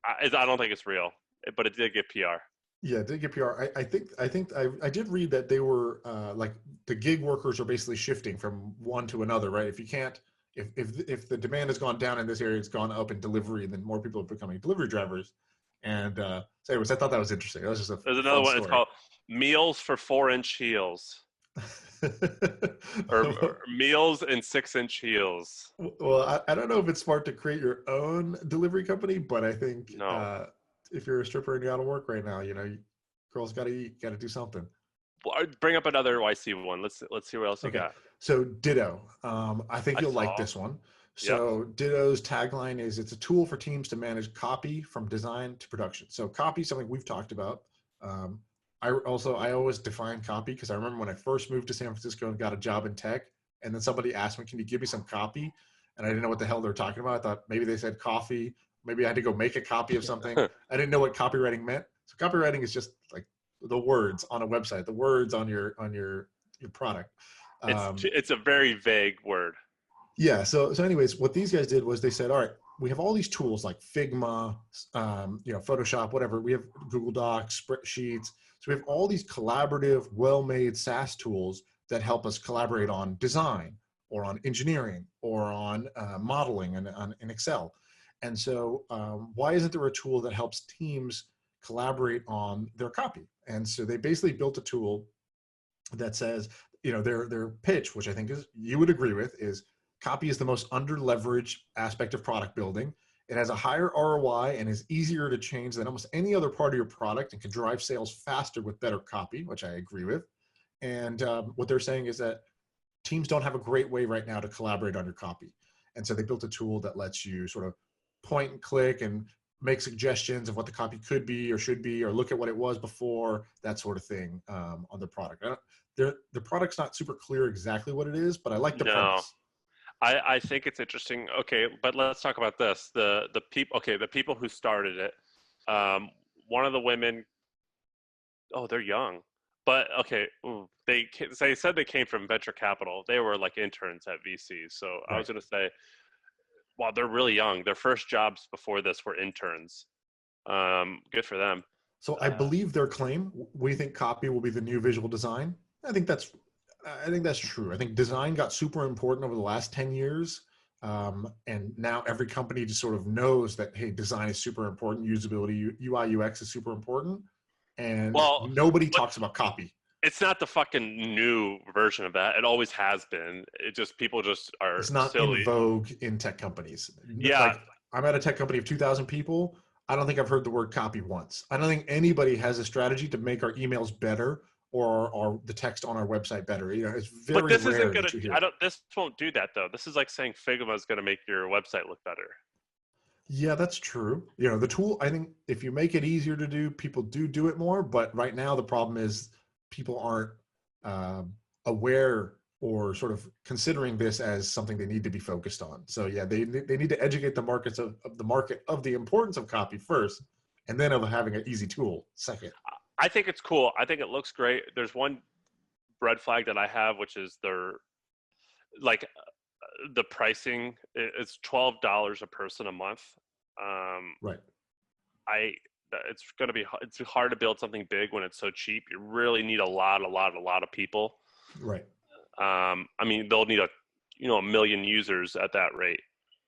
I don't think it's real, but it did get PR. Yeah, it did get PR. I think I did read that they were like the gig workers are basically shifting from one to another, right? If you can't, if the demand has gone down in this area, it's gone up in delivery, and then more people are becoming delivery drivers. And so anyways, I thought that was interesting. That was just There's another one. Story. It's called Meals for 4-inch Heels. or Meals in 6-inch Heels. Well, I don't know if it's smart to create your own delivery company, but I think if you're a stripper and you're out of work right now, girls got to eat, got to do something. Well, bring up another YC one. Let's see what else you got. So Ditto, I think you'll like this one. So Ditto's tagline is, it's a tool for teams to manage copy from design to production. So copy is something we've talked about. I always define copy because I remember when I first moved to San Francisco and got a job in tech, and then somebody asked me, can you give me some copy? And I didn't know what the hell they were talking about. I thought maybe they said coffee. Maybe I had to go make a copy of something. I didn't know what copywriting meant. So copywriting is just like the words on a website, the words on your product. It's a very vague word. Yeah. So anyways, what these guys did was they said, all right, we have all these tools like Figma, Photoshop, whatever. We have Google Docs, spreadsheets. So we have all these collaborative, well-made SaaS tools that help us collaborate on design or on engineering or on modeling and in Excel. And so why isn't there a tool that helps teams collaborate on their copy? And so they basically built a tool that says, their pitch, which I think is, you would agree with, is copy is the most under-leveraged aspect of product building. It has a higher ROI and is easier to change than almost any other part of your product and can drive sales faster with better copy, which I agree with. And what they're saying is that teams don't have a great way right now to collaborate on your copy. And so they built a tool that lets you sort of point and click and make suggestions of what the copy could be or should be, or look at what it was before, that sort of thing on the product. The product's not super clear exactly what it is, but I like the premise. I think it's interesting. Okay, but let's talk about this. The people who started it. One of the women. Oh, they're young, but okay. They said they came from venture capital. They were like interns at VCs. So right. I was going to say, wow, they're really young. Their first jobs before this were interns. Good for them. So I believe their claim. We think copy will be the new visual design. I think that's true. I think design got super important over the last 10 years. And now every company just sort of knows that, hey, design is super important. Usability, UI, UX is super important. And nobody talks about copy. It's not the fucking new version of that. It always has been. People just are It's not silly. In vogue in tech companies. Yeah. Like, I'm at a tech company of 2,000 people. I don't think I've heard the word copy once. I don't think anybody has a strategy to make our emails better or the text on our website better. It's very but this rare isn't that you hear. This won't do that though. This is like saying Figma is going to make your website look better. Yeah, that's true. The tool, I think if you make it easier to do, people do it more. But right now the problem is people aren't aware or sort of considering this as something they need to be focused on. So yeah, they need to educate the markets of the market of the importance of copy first, and then of having an easy tool second. I think it's cool. I think it looks great. There's one red flag that I have, which is the pricing. It's $12 a person a month. Right. It's hard to build something big when it's so cheap. You really need a lot of people. Right. They'll need a million users at that rate,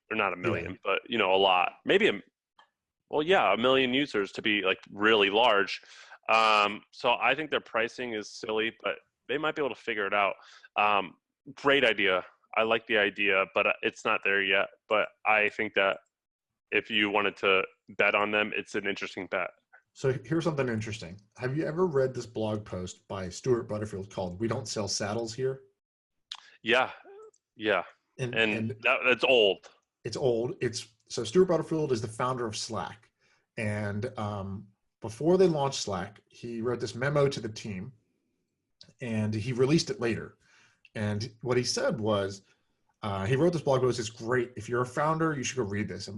or not a million, but a lot. Maybe a million users to be like really large. So I think their pricing is silly, but they might be able to figure it out. Great idea. I like the idea, but it's not there yet. But I think that if you wanted to bet on them, it's an interesting bet. So here's something interesting. Have you ever read this blog post by Stuart Butterfield called "We Don't Sell Saddles Here"? Yeah. And that's old. It's old. So Stuart Butterfield is the founder of Slack. And before they launched Slack, he wrote this memo to the team and he released it later. And what he said was, he wrote this blog post. It's great. If you're a founder, you should go read this.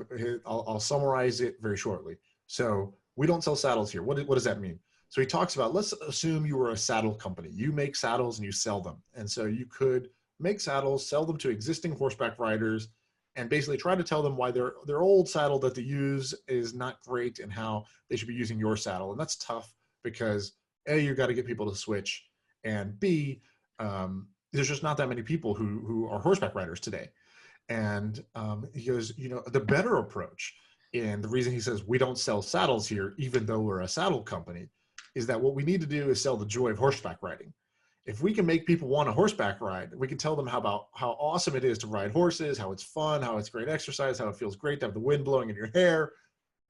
I'll summarize it very shortly. So we don't sell saddles here. What does that mean? So he talks about, let's assume you were a saddle company. You make saddles and you sell them. And so you could make saddles, sell them to existing horseback riders, and basically try to tell them why their old saddle that they use is not great and how they should be using your saddle. And that's tough because A, you got to get people to switch, and B, there's just not that many people who are horseback riders today. And he goes, the better approach, and the reason he says we don't sell saddles here, even though we're a saddle company, is that what we need to do is sell the joy of horseback riding. If we can make people want a horseback ride, we can tell them how awesome it is to ride horses, how it's fun, how it's great exercise, how it feels great to have the wind blowing in your hair.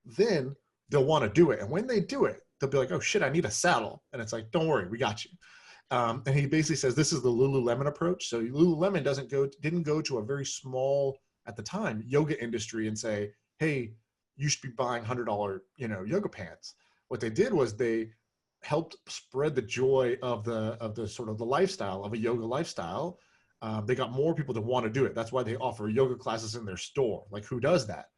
Then they'll want to do it. And when they do it, they'll be like, oh shit, I need a saddle. And it's like, don't worry, we got you. And he basically says this is the Lululemon approach. So Lululemon didn't go to a very small, at the time, yoga industry and say, hey, you should be buying $100, yoga pants. What they did was they helped spread the joy of the sort of the lifestyle of a yoga lifestyle. They got more people to want to do it. That's why they offer yoga classes in their store. Like, who does that?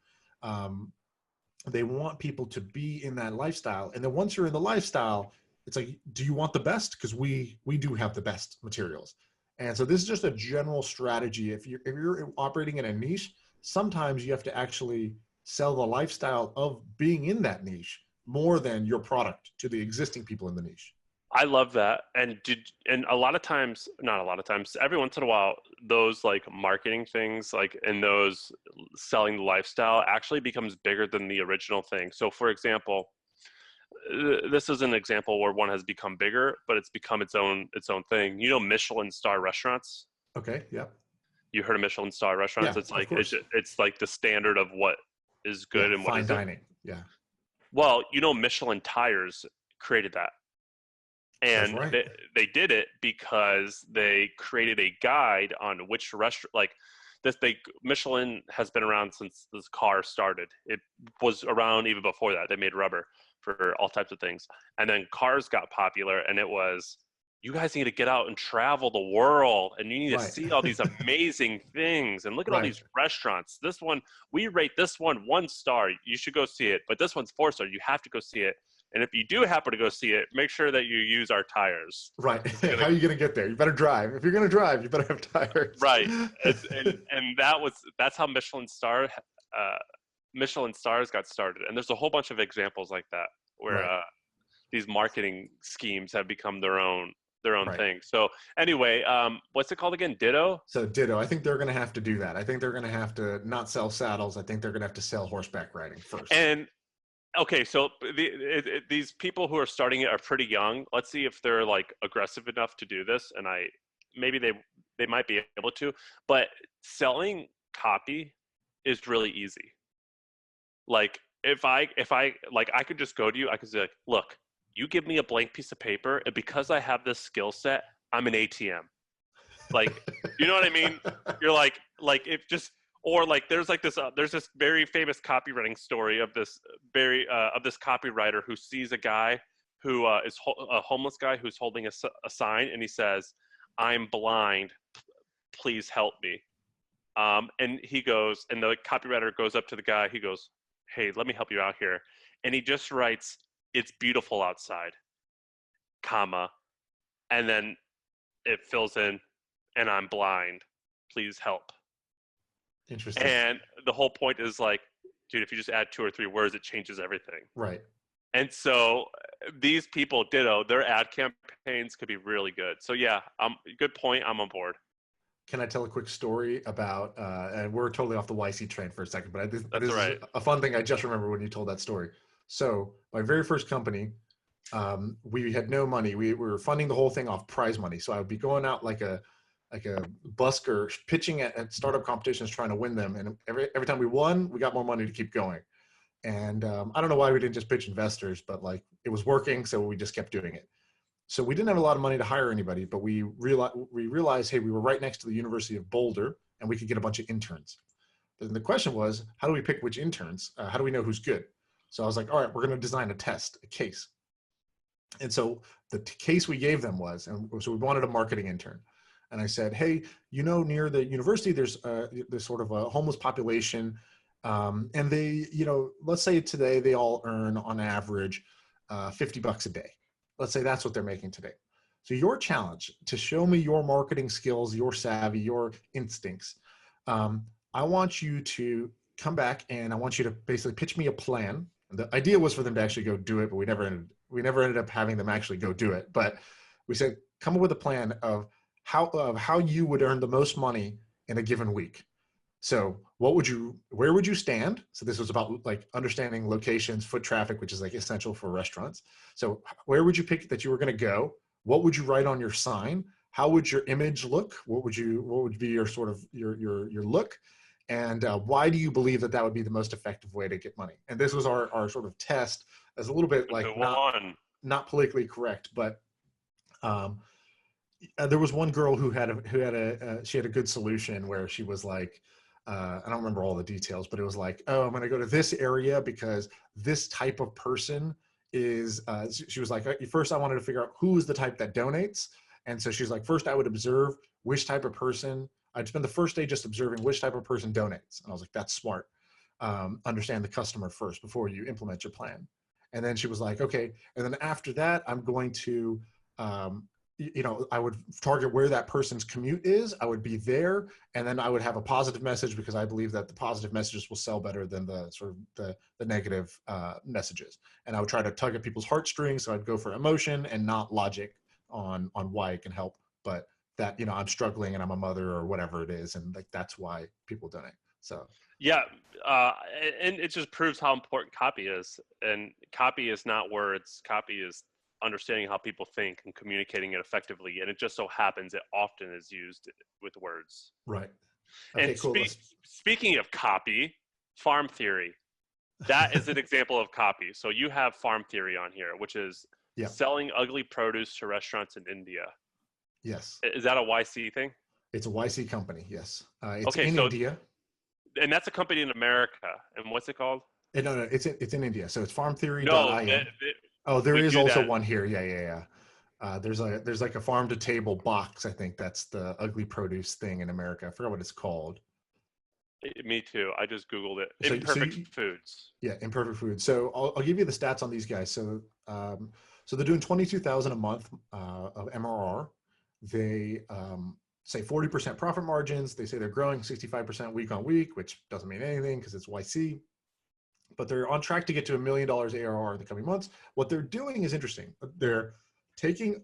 They want people to be in that lifestyle. And then once you're in the lifestyle, it's like, do you want the best? Because we do have the best materials. And so this is just a general strategy. If you're operating in a niche, sometimes you have to actually sell the lifestyle of being in that niche more than your product to the existing people in the niche. I love that. And a lot of times, not a lot of times, every once in a while, those like marketing things, like and those selling the lifestyle actually becomes bigger than the original thing. So for example, this is an example where one has become bigger, but it's become its own thing. You know, Michelin star restaurants. Okay. Yeah. You heard of Michelin star restaurants? Yeah. It's Of like course. it's like the standard of what is Yeah. good and what Fine isn't. dining. Yeah. Well, you know, Michelin tires created that. That's And right. they did it because they created a guide on which restaurant, like this, they Michelin has been around since this car started. It was around even before that. They made rubber for all types of things, and then cars got popular, and it was, you guys need to get out and travel the world, and you need to Right. see all these amazing things, and look at all Right. these restaurants. This one, we rate this one star, you should go see it, but this one's 4 star, you have to go see it. And if you do happen to go see it, make sure that you use our tires. Right. It's gonna, How are you going to get there? You better drive. If you're going to drive, you better have tires. right. And that's how Michelin stars got started. And there's a whole bunch of examples like that where Right. these marketing schemes have become their own Right. thing. So anyway, what's it called again? Ditto? So ditto. I think they're going to have to do that. I think they're going to have to not sell saddles. I think they're going to have to sell horseback riding first. And okay, so these people who are starting it are pretty young. Let's see if they're like aggressive enough to do this, and maybe they might be able to. But selling copy is really easy. Like if I like, I could just go to you. I could say like, look, you give me a blank piece of paper, and because I have this skill set, I'm an ATM. Like, you know what I mean? You're like if just, or like there's this very famous copywriting story of this copywriter who sees a guy who is a homeless guy who's holding a sign, and he says, "I'm blind, please help me." And he goes, and the copywriter goes up to the guy. He goes, "Hey, let me help you out here," and he just writes, "It's beautiful outside, comma," and then it fills in, "and I'm blind, please help." Interesting. And the whole point is like, dude, if you just add 2 or 3 words, it changes everything. Right. And so these people, ditto, their ad campaigns could be really good. So yeah, good point. I'm on board. Can I tell a quick story about, and we're totally off the YC train for a second, but That's this all is right. a fun thing I just remember when you told that story. So my very first company, we had no money. We were funding the whole thing off prize money. So I would be going out like a busker pitching at startup competitions trying to win them. And every time we won, we got more money to keep going. And I don't know why we didn't just pitch investors, but like it was working. So we just kept doing it. So we didn't have a lot of money to hire anybody, but we realized, hey, we were right next to the University of Boulder and we could get a bunch of interns. Then the question was, how do we pick which interns? How do we know who's good? So I was like, all right, we're going to design a test, a case. And so the case we gave them was, and so we wanted a marketing intern. And I said, hey, you know, near the university, there's sort of a homeless population. And they, you know, let's say today they all earn on average $50 a day. Let's say that's what they're making today. So your challenge to show me your marketing skills, your savvy, your instincts. I want you to come back and I want you to basically pitch me a plan. The idea was for them to actually go do it, but we never ended up having them actually go do it. But we said, come up with a plan of how you would earn the most money in a given week. So where would you stand? So this was about like understanding locations, foot traffic, which is like essential for restaurants. So where would you pick that you were going to go? What would you write on your sign? How would your image look? What would be your sort of your look? And why do you believe that would be the most effective way to get money? And this was our sort of test as a little bit like not politically correct, but there was one girl who had a good solution where she was like, I don't remember all the details, but it was like, oh, I'm going to go to this area because this type of person is, she was like, first I wanted to figure out who is the type that donates. And so she's like, first I would observe which type of person, I'd spend the first day just observing which type of person donates. And I was like, that's smart. Understand the customer first before you implement your plan. And then she was like, okay. And then after that, I'm going to, I would target where that person's commute is. I would be there, and then I would have a positive message because I believe that the positive messages will sell better than the sort of the negative messages. And I would try to tug at people's heartstrings. So I'd go for emotion and not logic on why it can help, but that, I'm struggling and I'm a mother or whatever it is, and like that's why people donate. So Yeah, and it just proves how important copy is. And copy is not words. Copy is understanding how people think and communicating it effectively. And it just so happens it often is used with words. right. And Okay, cool. speaking of copy, farm theory, that is an example of copy. So you have farm theory on here, which is Yeah. selling ugly produce to restaurants in India. Yes. Is that a YC thing? It's a YC company. Yes. It's Okay, in so India. and that's a company in America. And what's it called? No, it's in India. So it's No, farmtheory.in. Oh, there we is do also that. one here. Yeah. There's like a farm to table box. I think that's the ugly produce thing in America. I forgot what it's called. Me too. I just Googled it. So Imperfect foods. yeah, imperfect food. So I'll give you the stats on these guys. So they're doing 22,000 a month of MRR. They say 40% profit margins. They say they're growing 65% week on week, which doesn't mean anything because it's YC. But they're on track to get to $1 million ARR in the coming months. What they're doing is interesting. They're taking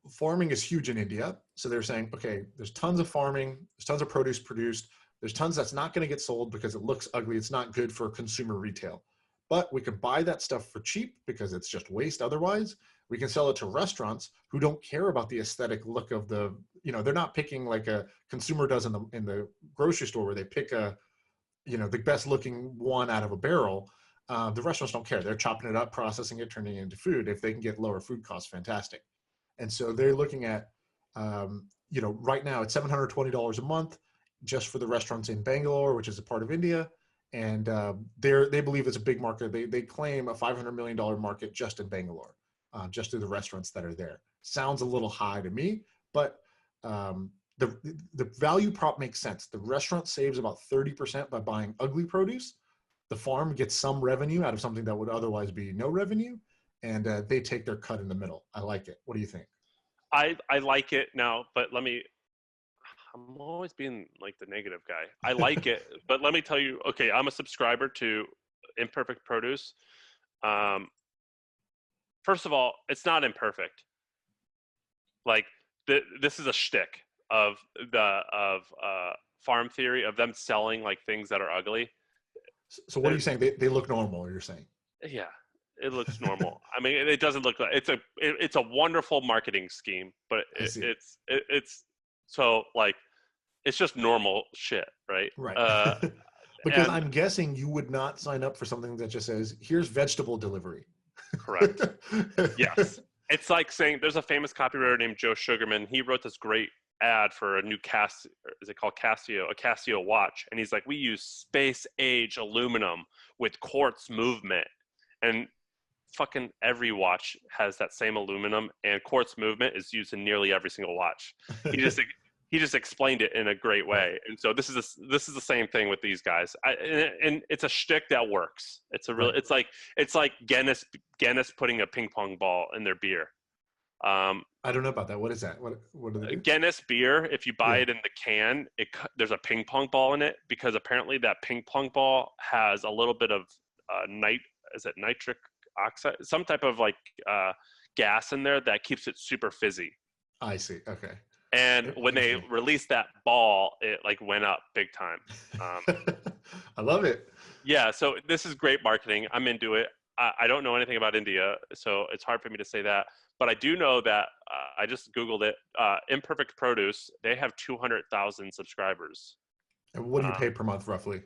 farming is huge in India. So they're saying, okay, there's tons of farming, there's tons of produce produced, there's tons that's not going to get sold because it looks ugly. It's not good for consumer retail. But we can buy that stuff for cheap because it's just waste otherwise. We can sell it to restaurants who don't care about the aesthetic look of they're not picking like a consumer does in the grocery store where they pick the best looking one out of a barrel. The restaurants don't care. They're chopping it up, processing it, turning it into food. If they can get lower food costs, fantastic. And so they're looking at, right now it's $720 a month just for the restaurants in Bangalore, which is a part of India. And they believe it's a big market. They claim a $500 million market just in Bangalore, just through the restaurants that are there. Sounds a little high to me, but the value prop makes sense. The restaurant saves about 30% by buying ugly produce. The farm gets some revenue out of something that would otherwise be no revenue, and they take their cut in the middle. I like it. What do you think? I like it now, but I'm always being like the negative guy. I like it, but let me tell you, okay, I'm a subscriber to Imperfect Produce. First of all, it's not imperfect. Like this is a shtick of farm theory of them selling like things that are ugly. So what are you saying? They look normal, you're saying? Yeah, it looks normal. I mean, it doesn't look like it's a wonderful marketing scheme, but it's so like it's just normal shit, right? Right. Because and I'm guessing you would not sign up for something that just says, here's vegetable delivery. correct. Yes. It's like saying there's a famous copywriter named Joe Sugarman. He wrote this great ad for a new is it called Casio, a Casio watch. And he's like, we use space age aluminum with quartz movement. And fucking every watch has that same aluminum, and quartz movement is used in nearly every single watch. He just explained it in a great way. And so this is the same thing with these guys. And it's a shtick that works. It's a real, it's like Guinness putting a ping pong ball in their beer. I don't know about that. What is that? What do they do? Guinness beer, if you buy it in the can, there's a ping pong ball in it because apparently that ping pong ball has a little bit of nitric oxide, some type of like gas in there that keeps it super fizzy. I see. Okay. And when they released that ball, it like went up big time. I love it. Yeah, so this is great marketing. I'm into it. I don't know anything about India, so it's hard for me to say that. But I do know that I just Googled it. Imperfect Produce, they have 200,000 subscribers. And what do you pay per month, roughly?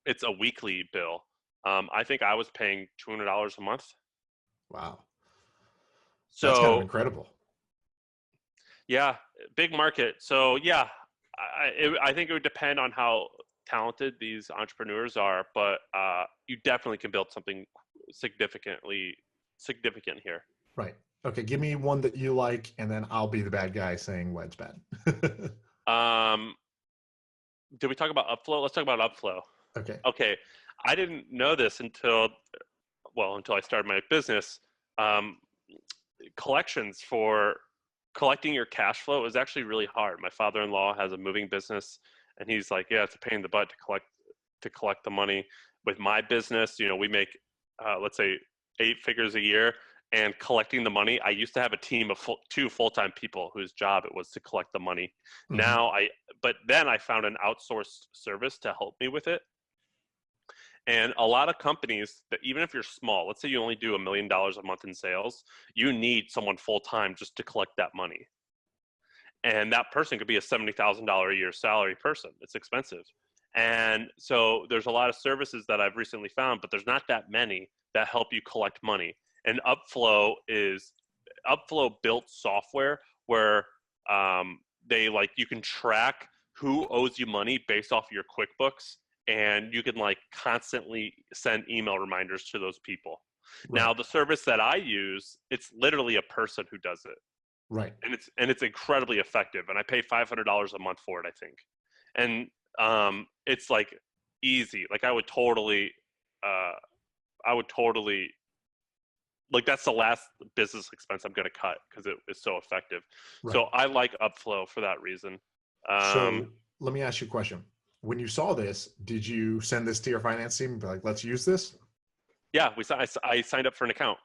It's a weekly bill. I think I was paying $200 a month. Wow. So that's kind of incredible. Yeah, big market. So yeah, I think it would depend on how talented these entrepreneurs are, but you definitely can build something significant here. Right. Okay, give me one that you like, and then I'll be the bad guy saying why it's bad. Did we talk about Upflow? Let's talk about Upflow. Okay. I didn't know this until I started my business. collections for collecting your cash flow is actually really hard. My father-in-law has a moving business, and he's like, yeah, it's a pain in the butt to collect the money. With my business, we make let's say 8 figures a year, and collecting the money, I used to have a team of 2 full-time people whose job it was to collect the money. Mm-hmm. But then I found an outsourced service to help me with it. And a lot of companies that, even if you're small, let's say you only do $1 million a month in sales, you need someone full-time just to collect that money. And that person could be a $70,000 a year salary person. It's expensive. And so there's a lot of services that I've recently found, but there's not that many that help you collect money. And Upflow built software where you can track who owes you money based off your QuickBooks, and you can constantly send email reminders to those people. Right. Now, the service that I use, it's literally a person who does it. Right. And it's incredibly effective. And I pay $500 a month for it, I think. And it's easy. I would totally that's the last business expense I'm going to cut because it is so effective. Right. So I like Upflow for that reason. So let me ask you a question. When you saw this, did you send this to your finance team and be like, let's use this? Yeah, I signed up for an account.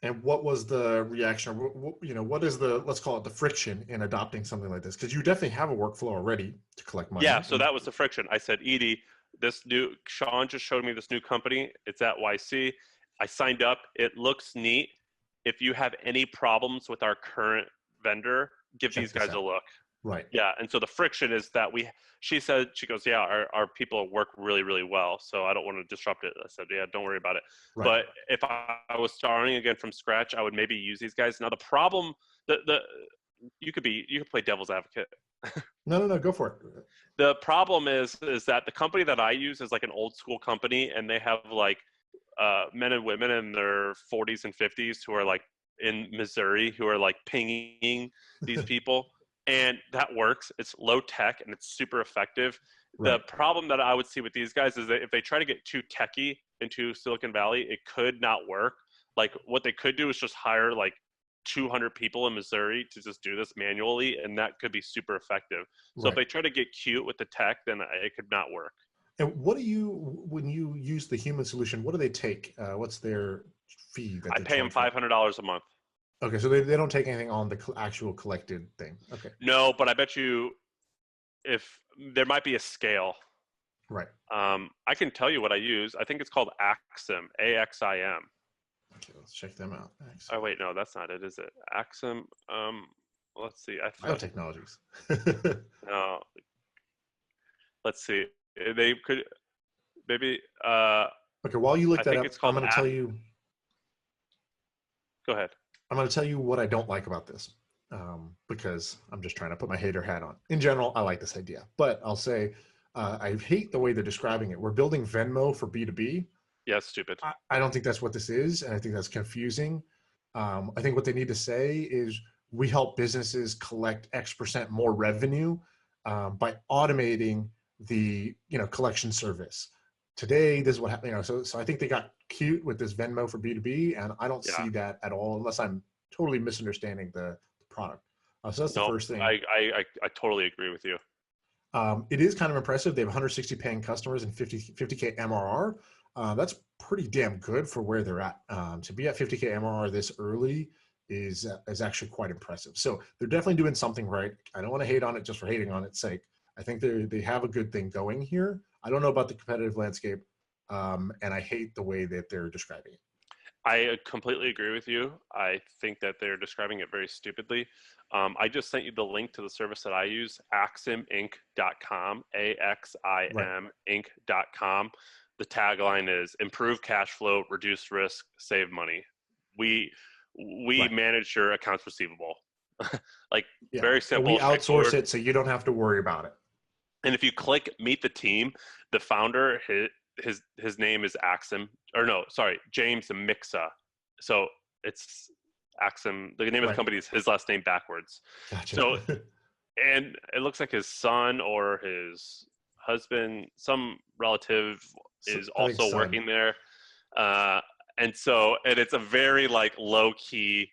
And what was the reaction? What is let's call it the friction in adopting something like this? Because you definitely have a workflow already to collect money. Yeah, so that was the friction. I said, Edie, Shaan just showed me this new company. It's at YC. I signed up. It looks neat. If you have any problems with our current vendor, give these guys a look. Right. Yeah. And so the friction is that she goes, yeah, our people work really, really well. So I don't want to disrupt it. I said, yeah, don't worry about it. Right. But if I was starting again from scratch, I would maybe use these guys. Now the problem, you could play devil's advocate. No, go for it. The problem is that the company that I use is an old school company, and they have men and women in their 40s and 50s who are in Missouri who are pinging these people. And that works. It's low tech and it's super effective. Right. The problem that I would see with these guys is that if they try to get too techy into Silicon Valley, it could not work. What they could do is just hire 200 people in Missouri to just do this manually, and that could be super effective. So if they try to get cute with the tech, then it could not work. And when you use the human solution, what do they take? What's their fee? I pay them $500 a month. Okay, so they don't take anything on the actual collected thing. Okay. No, but I bet you if there might be a scale. Right. I can tell you what I use. I think it's called Axim, AXIM. Okay, let's check them out. Axim. Oh wait, no, that's not it, is it? Axim. Let's see. Biotechnologies. No. Let's see. They could maybe. Okay, while you look that up, I'm going to tell you. Go ahead. I'm going to tell you what I don't like about this, because I'm just trying to put my hater hat on. In general, I like this idea, but I'll say I hate the way they're describing it. We're building Venmo for B2B. Yeah, stupid. I don't think that's what this is, and I think that's confusing. I think what they need to say is we help businesses collect X% more revenue by automating the collection service. Today, this is what happened. So I think they got cute with this Venmo for B2B, and I don't see that at all unless I'm totally misunderstanding the product. So that's the first thing. I totally agree with you. It is kind of impressive. They have 160 paying customers and 50K MRR. That's pretty damn good for where they're at. To be at 50K MRR this early is actually quite impressive. So they're definitely doing something right. I don't want to hate on it just for hating on its sake. I think they have a good thing going here. I don't know about the competitive landscape, and I hate the way that they're describing it. I completely agree with you. I think that they're describing it very stupidly. I just sent you the link to the service that I use, aximinc.com, AXIM Inc.com. The tagline is improve cash flow, reduce risk, save money. We manage your accounts receivable. Very simple. We outsource it so you don't have to worry about it. And if you click meet the team, the founder, his name is Axim, James Mixa. So it's Axim. The name of the company is his last name backwards. Gotcha. So, and it looks like his son or his husband, some relative, is also working there. And it's a very low key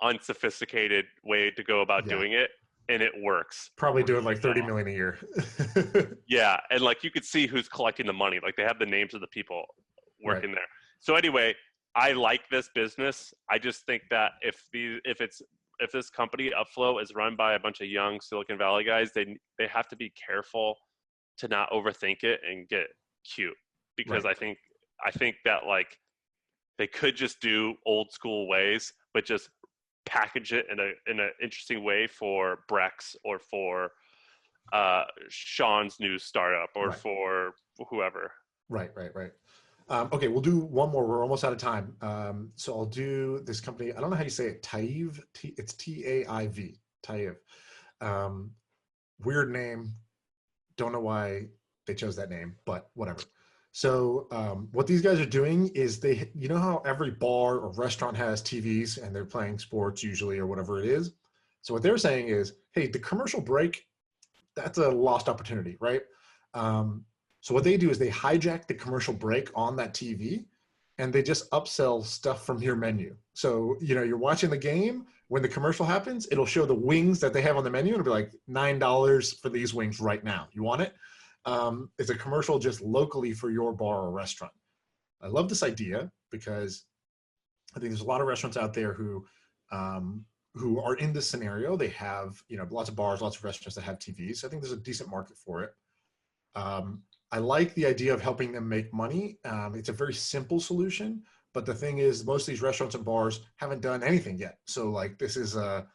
unsophisticated way to go about Yeah. doing it, and it works Probably doing like really 30 well. million a year. Yeah, and like you could see who's collecting the money. Like they have the names of the people Right. working there. So anyway, I like this business. I just think that if this company Upflow is run by a bunch of young Silicon Valley guys, they have to be careful to not overthink it and get cute, because Right. I think that like they could just do old school ways, but just package it in a interesting way for Brex or for Shaan's new startup or Right. for whoever. Right. Right. Right. Okay, we'll do one more. We're almost out of time. So I'll do this company. I don't know how you say it. Taiv. It's Taiv. Taiv. Um, Weird name. Don't know why they chose that name, but whatever. So what these guys are doing is you know how every bar or restaurant has TVs and they're playing sports usually or whatever it is. So what they're saying is, hey, the commercial break, that's a lost opportunity, right? Um, so what they do is they hijack the commercial break on that TV and they just upsell stuff from your menu. So, you're watching the game. When the commercial happens, it'll show the wings that they have on the menu and it'll be like $9 for these wings right now. You want it? It's a commercial just locally for your bar or restaurant. I love this idea because I think there's a lot of restaurants out there who are in this scenario. They have, lots of bars, lots of restaurants that have TVs. I think there's a decent market for it. I like the idea of helping them make money. It's a very simple solution, but the thing is, most of these restaurants and bars haven't done anything yet. So like there's a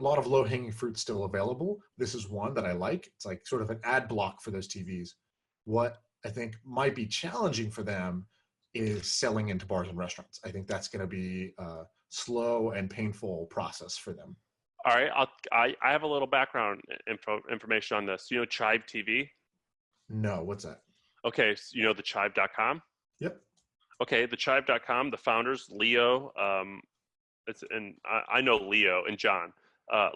lot of low hanging fruit still available. This is one that I like. It's like sort of an ad block for those TVs. What I think might be challenging for them is selling into bars and restaurants. I think that's going to be a slow and painful process for them. All right, I have a little background information on this. You know Chive TV? No, what's that? Okay, so you know the Chive.com? Yep. Okay, the Chive.com, the founders, Leo, I know Leo and John.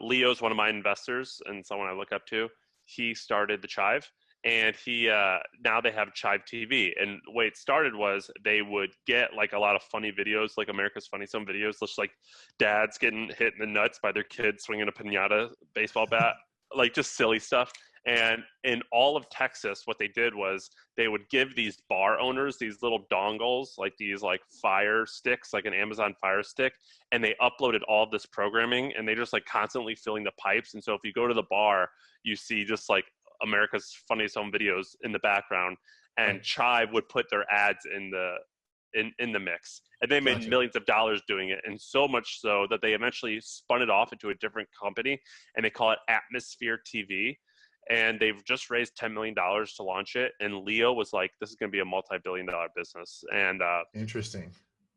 Leo's one of my investors and someone I look up to. He started the Chive, and he now they have Chive TV. And the way it started was they would get like a lot of funny videos, like America's Funny Some videos, just like dads getting hit in the nuts by their kids swinging a pinata baseball bat, like just silly stuff. And in all of Texas, what they did was they would give these bar owners these little dongles, like these like Fire Sticks, like an Amazon Fire Stick, and they uploaded all of this programming, and they just like constantly filling the pipes. And so if you go to the bar, you see just like America's Funniest Home Videos in the background, and Right. Chive would put their ads in the mix, and they made Gotcha. millions of dollars doing it, and so much so that they eventually spun it off into a different company, and they call it Atmosphere TV. And they've just raised $10 million to launch it. And Leo was like, this is going to be a multi-billion-dollar business. And Interesting.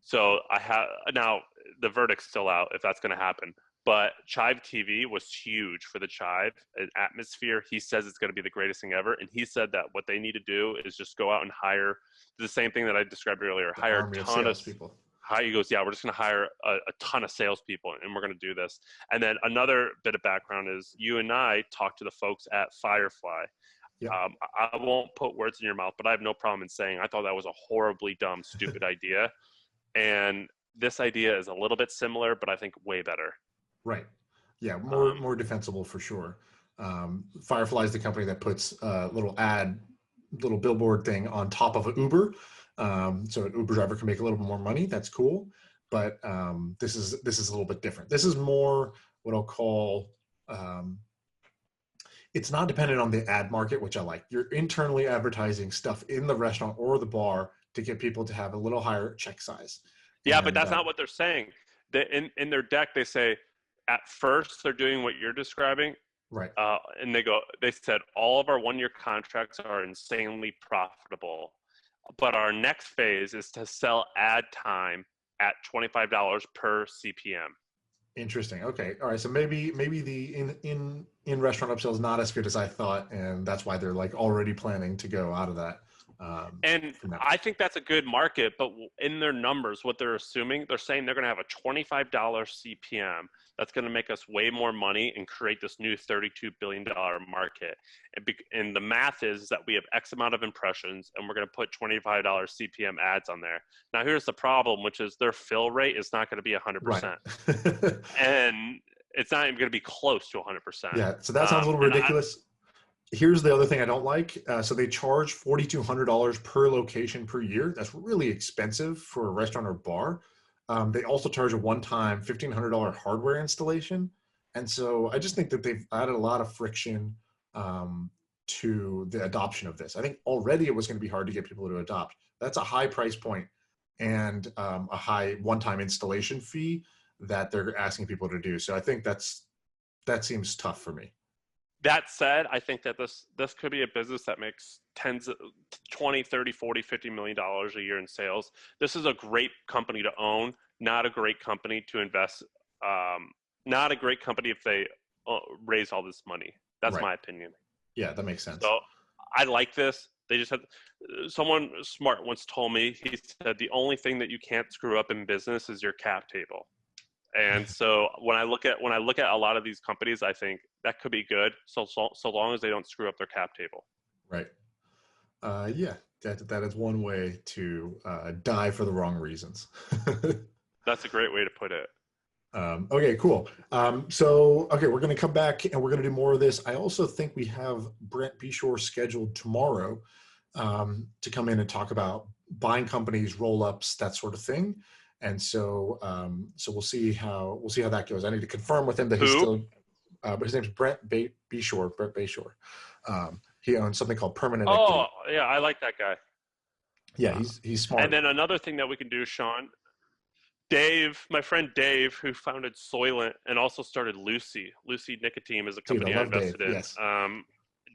so I have now the verdict's still out if that's going to happen. But Chive TV was huge for the Chive Atmosphere. He says it's going to be the greatest thing ever. And he said that what they need to do is just go out and hire the same thing that I described earlier, The hire a army of ton of salespeople. he goes, yeah, we're just going to hire a ton of salespeople and we're going to do this. And then another bit of background is you and I talked to the folks at Firefly. Yeah. I won't put words in your mouth, but I have no problem in saying I thought that was a horribly dumb, stupid idea. And this idea is a little bit similar, but I think way better. Right. Yeah. Um, More defensible for sure. Firefly is the company that puts a little billboard thing on top of an Uber, so an Uber driver can make a little bit more money. That's cool. But this is a little bit different. This is more what I'll call. It's not dependent on the ad market, which I like. You're internally advertising stuff in the restaurant or the bar to get people to have a little higher check size. yeah, but And that's not what they're saying. In their deck, they say at first they're doing what you're describing. right. And they said all of our 1-year contracts are insanely profitable, but our next phase is to sell ad time at $25 per CPM. Interesting. Okay. All right. So maybe the in restaurant upsell is not as good as I thought, and that's why they're like already planning to go out of that. And From that. I think that's a good market, but in their numbers, what they're assuming, they're saying they're going to have a $25 CPM, that's going to make us way more money and create this new $32 billion market. And the math is that we have X amount of impressions, and we're going to put $25 CPM ads on there. Now, here's the problem, which is their fill rate is not going to be 100%. Right. And it's not even going to be close to 100%. Yeah, so that sounds a little ridiculous. Here's the other thing I don't like. So they charge $4,200 per location per year. That's really expensive for a restaurant or bar. They also charge a one-time $1,500 hardware installation. And so I just think that they've added a lot of friction to the adoption of this. I think already it was going to be hard to get people to adopt. That's a high price point and a high one-time installation fee that they're asking people to do. So I think that seems tough for me. That said, I think that this could be a business that makes 20, 30, 40, $50 million a year in sales. This is a great company to own, not a great company to invest, not a great company if they raise all this money. That's Right. my opinion. Yeah, that makes sense. So I like this. They just had someone smart once told me, he said, the only thing that you can't screw up in business is your cap table. And so when I look at a lot of these companies, I think that could be good, so long as they don't screw up their cap table. Right. Yeah, that is one way to die for the wrong reasons. That's a great way to put it. Okay, cool. Okay, we're going to come back and we're going to do more of this. I also think we have Brent Beshore scheduled tomorrow to come in and talk about buying companies, roll-ups, that sort of thing. And so, we'll see how that goes. I need to confirm with him that he's still. But his name's Brent Beshore. Brent Beshore. He owns something called Permanent Equity. Oh, yeah, I like that guy. Yeah, he's smart. And then another thing that we can do, Shaan, Dave, my friend Dave, who founded Soylent and also started Lucy. Lucy Nicotine is a company I invested in. Yes. Do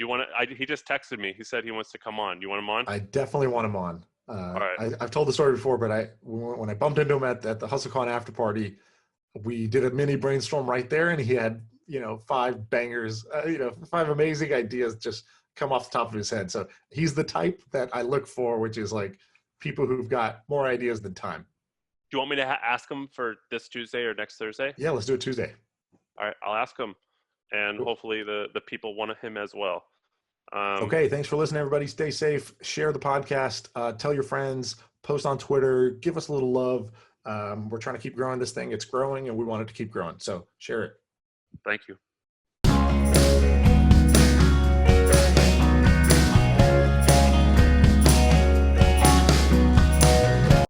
you want to? He just texted me. He said he wants to come on. Do you want him on? I definitely want him on. All right. I've told the story before, but when I bumped into him at the HustleCon after party, we did a mini brainstorm right there, and he had 5 bangers, 5 amazing ideas just come off the top of his head. So he's the type that I look for, which is like people who've got more ideas than time. Do you want me to ask him for this Tuesday or next Thursday? Yeah, let's do it Tuesday. All right, I'll ask him, and hopefully the people want him as well. Okay, thanks for listening, everybody. Stay safe. Share the podcast. Tell your friends. Post on Twitter. Give us a little love. We're trying to keep growing this thing. It's growing, and we want it to keep growing. So share it. Thank you.